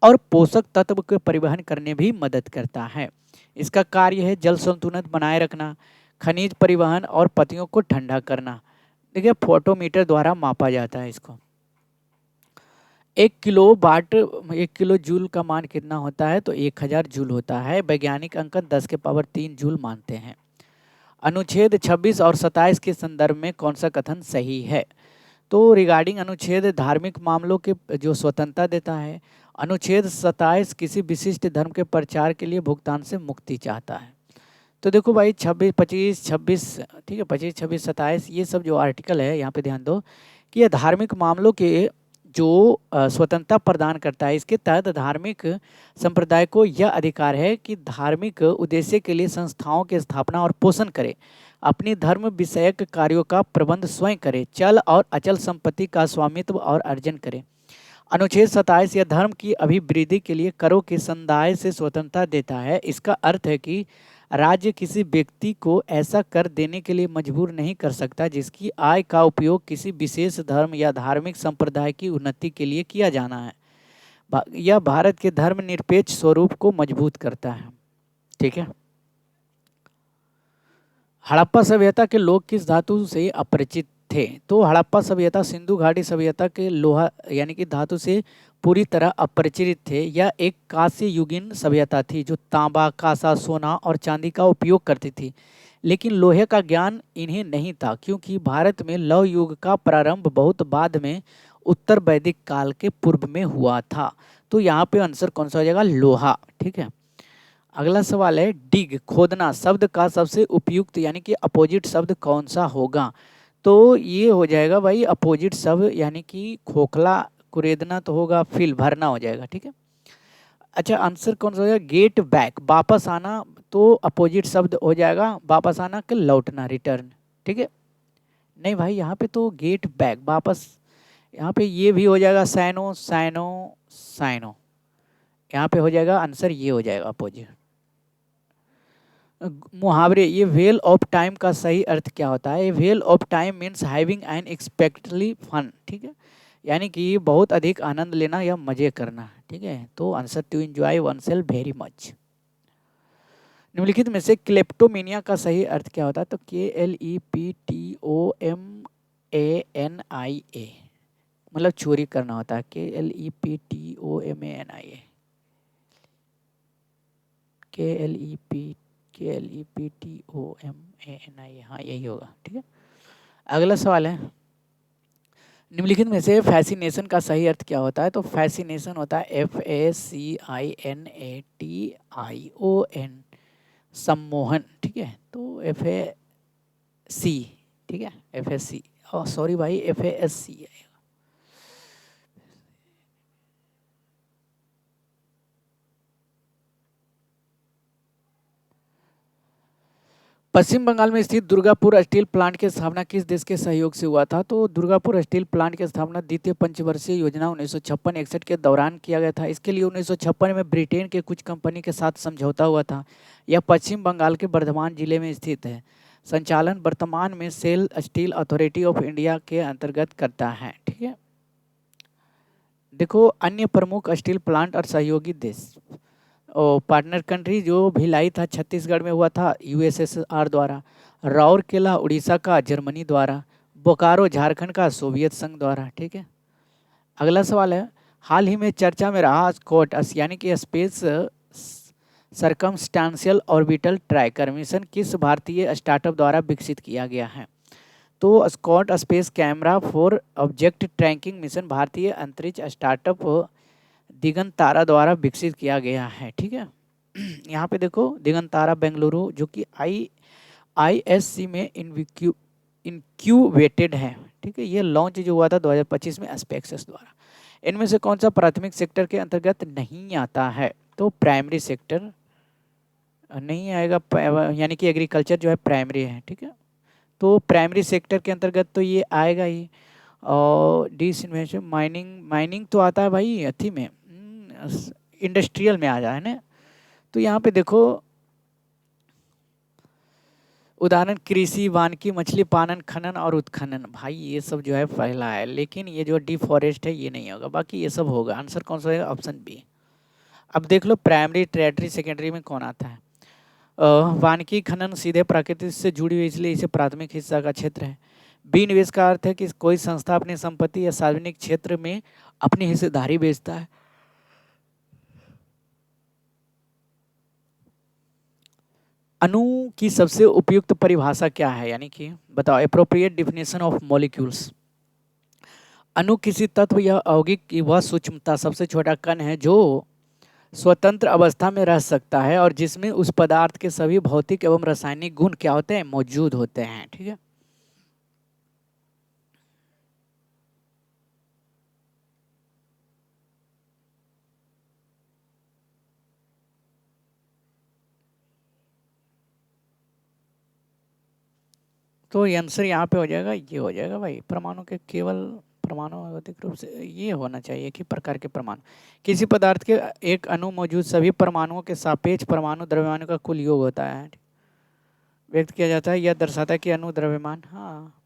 और पोषक तत्व के परिवहन करने भी मदद करता है। इसका कार्य है जल संतुलन बनाए रखना, खनिज परिवहन और पत्तियों को ठंडा करना। देखिए, फोटोमीटर द्वारा मापा जाता है इसको। 1 किलो जूल का मान कितना होता है? तो 1000 जूल होता है। वैज्ञानिक अंकन 10 के पावर 3 जूल मानते हैं। अनुच्छेद 26 और 27 के संदर्भ में कौन सा कथन सही है? तो रिगार्डिंग अनुच्छेद धार्मिक मामलों के जो स्वतंत्रता देता है। अनुच्छेद 27 किसी विशिष्ट धर्म के प्रचार के लिए भुगतान से मुक्ति चाहता है। तो देखो भाई, 26, 25, 26, ठीक है, 25, 26, 27 ये सब जो आर्टिकल है यहाँ पे ध्यान दो कि यह धार्मिक मामलों के जो स्वतंत्रता प्रदान करता है। इसके तहत धार्मिक संप्रदाय को यह अधिकार है कि धार्मिक उद्देश्य के लिए संस्थाओं की स्थापना और पोषण करे, अपनी धर्म विषयक कार्यों का प्रबंध स्वयं करे, चल और अचल संपत्ति का स्वामित्व और अर्जन करे। अनुच्छेद 27 यह धर्म की अभिवृद्धि के लिए करों के संदाय से स्वतंत्रता देता है। इसका अर्थ है कि राज्य किसी व्यक्ति को ऐसा कर देने के लिए मजबूर नहीं कर सकता जिसकी आय का उपयोग किसी विशेष धर्म या धार्मिक संप्रदाय की उन्नति के लिए किया जाना है। यह भारत के धर्मनिरपेक्ष स्वरूप को मजबूत करता है, ठीक है। हड़प्पा सभ्यता के लोग किस धातु से अपरिचित थे? तो हड़प्पा सभ्यता सिंधु घाटी सभ्यता के लोहा यानी कि धातु से पूरी तरह अपरिचित थे। यह एक कांस्य युगीन सभ्यता थी जो तांबा, कांसा, सोना और चांदी का उपयोग करती थी, लेकिन लोहे का ज्ञान इन्हें नहीं था क्योंकि भारत में लौह युग का प्रारंभ बहुत बाद में उत्तर वैदिक काल के पूर्व में हुआ था। तो यहाँ पे आंसर कौन सा हो जाएगा? लोहा। ठीक है। अगला सवाल है डिग, खोदना शब्द का सबसे उपयुक्त यानी कि अपोजिट शब्द कौन सा होगा? तो ये हो जाएगा भाई अपोजिट शब्द, यानी कि खोखला कुरेदना तो होगा, फिल भरना हो जाएगा। ठीक है। अच्छा, आंसर कौन सा हो जाएगा? गेट बैक, वापस आना, तो अपोजिट शब्द हो जाएगा वापस आना के लौटना, रिटर्न। ठीक है। नहीं भाई, यहाँ पे तो गेट बैक वापस, यहाँ पे ये भी हो जाएगा साइनो साइनो साइनो, यहाँ पे हो जाएगा आंसर, ये हो जाएगा अपोजिट। मुहावरे, ये वेल ऑफ टाइम का सही अर्थ क्या होता है? Whale of time means having an expectedly fun. ठीक है, यानी कि बहुत अधिक आनंद लेना या मजे करना। ठीक है, तो answer to enjoy oneself very much. निम्नलिखित में से क्लेप्टोमेनिया का सही अर्थ क्या होता है? तो KLEPTOMANIA, मतलब चोरी करना होता है। KLEPTOMANIA, KLEPTOMANIA, हाँ यही होगा। ठीक है। अगला सवाल है, निम्नलिखित में से फैसिनेशन का सही अर्थ क्या होता है? तो फैसिनेशन होता है FACINATION, सम्मोहन। ठीक है, तो FAC, ठीक है, FAC, सॉरी भाई FASC है। पश्चिम बंगाल में स्थित दुर्गापुर स्टील प्लांट की स्थापना किस देश के सहयोग से हुआ था? तो दुर्गापुर स्टील प्लांट की स्थापना द्वितीय पंचवर्षीय योजना 1956-61 के दौरान किया गया था। इसके लिए 1956 में ब्रिटेन के कुछ कंपनी के साथ समझौता हुआ था। यह पश्चिम बंगाल के बर्धमान जिले में स्थित है। संचालन वर्तमान में SAIL steel authority of India के अंतर्गत करता है। ठीक है। देखो, अन्य प्रमुख स्टील प्लांट और सहयोगी देश, और पार्टनर कंट्री जो भिलाई था छत्तीसगढ़ में हुआ था USSR द्वारा, राउरकेला उड़ीसा का जर्मनी द्वारा, बोकारो झारखंड का सोवियत संघ द्वारा। ठीक है। अगला सवाल है, हाल ही में चर्चा में रहा स्कॉट यानी कि space circumstantial orbital tracker mission किस भारतीय स्टार्टअप द्वारा विकसित किया गया है? तो SCOT space camera for object tracking mission भारतीय अंतरिक्ष स्टार्टअप दिगंतारा द्वारा विकसित किया गया है। ठीक है। यहाँ पे देखो, दिगंतारा बेंगलुरु जो कि ISC में इनक्यूबेटेड है। ठीक है, ये लॉन्च जो हुआ था 2025 में स्पेसएक्स द्वारा। इनमें से कौन सा प्राथमिक सेक्टर के अंतर्गत नहीं आता है? तो प्राइमरी सेक्टर नहीं आएगा, यानी कि एग्रीकल्चर जो है प्राइमरी है। ठीक है, तो प्राइमरी सेक्टर के अंतर्गत तो ये आएगा ही। और डिसइन्वेस्टमेंट, माइनिंग तो आता है भाई अथी में, इंडस्ट्रियल में आ जाए ना। तो यहाँ पे देखो, उदाहरण कृषि, वानिकी, मछली पालन, खनन और उत्खनन, भाई ये सब जो है पहला है, लेकिन ये जो डिफॉरेस्ट है ये नहीं होगा, बाकी ये सब होगा। आंसर कौन सा है? Option B. अब देख लो प्राइमरी, टर्टियरी, सेकेंडरी में कौन आता है। वानिकी खनन सीधे प्रकृति से जुड़ी हुई, इसलिए इसे प्राथमिक हिस्सा का क्षेत्र है। बी निवेश का अर्थ है कि कोई संस्था अपनी संपत्ति या सार्वजनिक क्षेत्र में अपनी हिस्सेदारी बेचता है। अणु की सबसे उपयुक्त परिभाषा क्या है? यानी कि बताओ, एप्रोप्रिएट डिफिनेशन ऑफ मॉलिक्यूल्स। अणु किसी तत्व या यौगिक की वह सूक्ष्मता सबसे छोटा कण है जो स्वतंत्र अवस्था में रह सकता है और जिसमें उस पदार्थ के सभी भौतिक एवं रासायनिक गुण क्या होते हैं? मौजूद होते हैं। ठीक है। तो आंसर यहाँ पे हो जाएगा, ये हो जाएगा भाई, परमाणु के केवल परमाणु भौतिक रूप से ये होना चाहिए कि प्रकार के परमाणु, किसी पदार्थ के एक अणु मौजूद सभी परमाणुओं के सापेक्ष परमाणु द्रव्यमानों का कुल योग होता है, व्यक्त किया जाता है। यह दर्शाता है कि अणु द्रव्यमान, हाँ।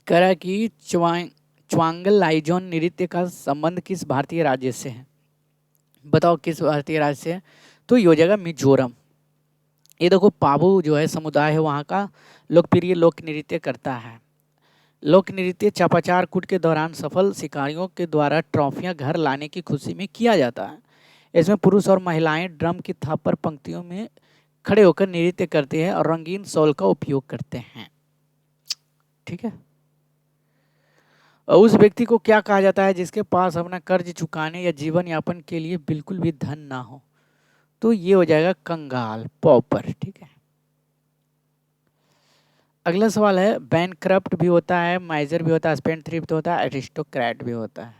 कह रहा है कि च्वांगल लाइजोन नृत्य का संबंध किस भारतीय राज्य से है? बताओ किस भारतीय राज्य से है? तो ये हो जाएगा मिजोरम। ये देखो, पाबू जो है समुदाय है वहाँ का लोकप्रिय लोक नृत्य करता है। लोक नृत्य चापाचार कूट के दौरान सफल शिकारियों के द्वारा ट्रॉफियां घर लाने की खुशी में किया जाता है। इसमें पुरुष और महिलाएं ड्रम की थाप पर पंक्तियों में खड़े होकर नृत्य करते हैं और रंगीन शॉल का उपयोग करते हैं। ठीक है। और उस व्यक्ति को क्या कहा जाता है जिसके पास अपना कर्ज चुकाने या जीवन यापन के लिए बिल्कुल भी धन ना हो? तो ये हो जाएगा कंगाल, पॉपर। ठीक है। अगला सवाल है, बैंकक्रप्ट भी होता है, माइजर भी होता है, स्पेंडथ्रिफ्ट होता है, एरिस्टोक्रेट भी होता है।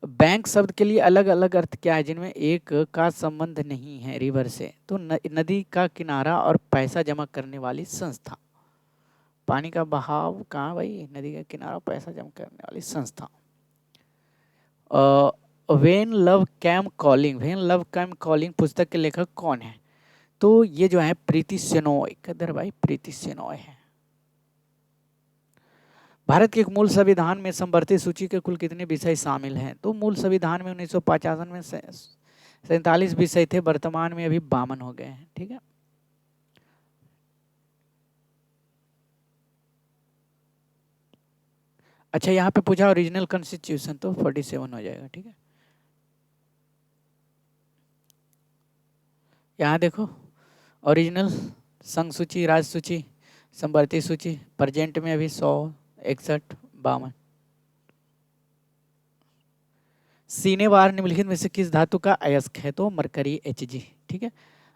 बैंक शब्द के लिए अलग अलग अर्थ क्या है जिनमें एक का संबंध नहीं है रिवर से? तो नदी का किनारा और पैसा जमा करने वाली संस्था। पानी का बहाव कहाँ भाई? नदी का किनारा, पैसा जमा करने वाली संस्था। When love came calling, when love came calling पुस्तक के लेखक कौन है? तो ये जो है प्रीति सेनॉय, कदर भाई प्रीति सेनॉय है। भारत के एक मूल संविधान में समवर्ती सूची के कुल कितने विषय शामिल हैं? तो मूल संविधान में 1955 में 47 विषय थे, वर्तमान में अभी 52 हो गए हैं। ठीक है। अच्छा, यहाँ पे पूछा ओरिजिनल कॉन्स्टिट्यूशन, तो 47 हो जाएगा। ठीक है। यहाँ देखो, ओरिजिनल, संघ सूची, राज्य सूची, समवर्ती सूची, प्रेजेंट में अभी 100, 61, 52। सीने बार निम्नलिखित में से किस धातु का अयस्क है? तो मरकरी, Hg। ठीक है।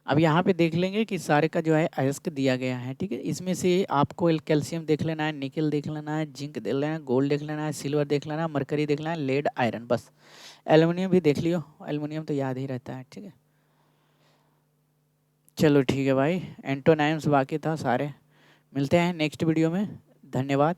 अब यहाँ पे देख लेंगे कि सारे का जो है अयस्क दिया गया है। ठीक है। इसमें से आपको कैल्शियम देख लेना है, निकल देख लेना है, जिंक देख लेना है, गोल्ड देख लेना है, सिल्वर देख लेना है, मरकरी देख लेना है, लेड, आयरन, बस। एल्युमिनियम भी देख लियो, एल्युमिनियम तो याद ही रहता है। ठीक है। चलो ठीक है भाई, एंटोनाइम्स बाकी था सारे। मिलते हैं नेक्स्ट वीडियो में। धन्यवाद।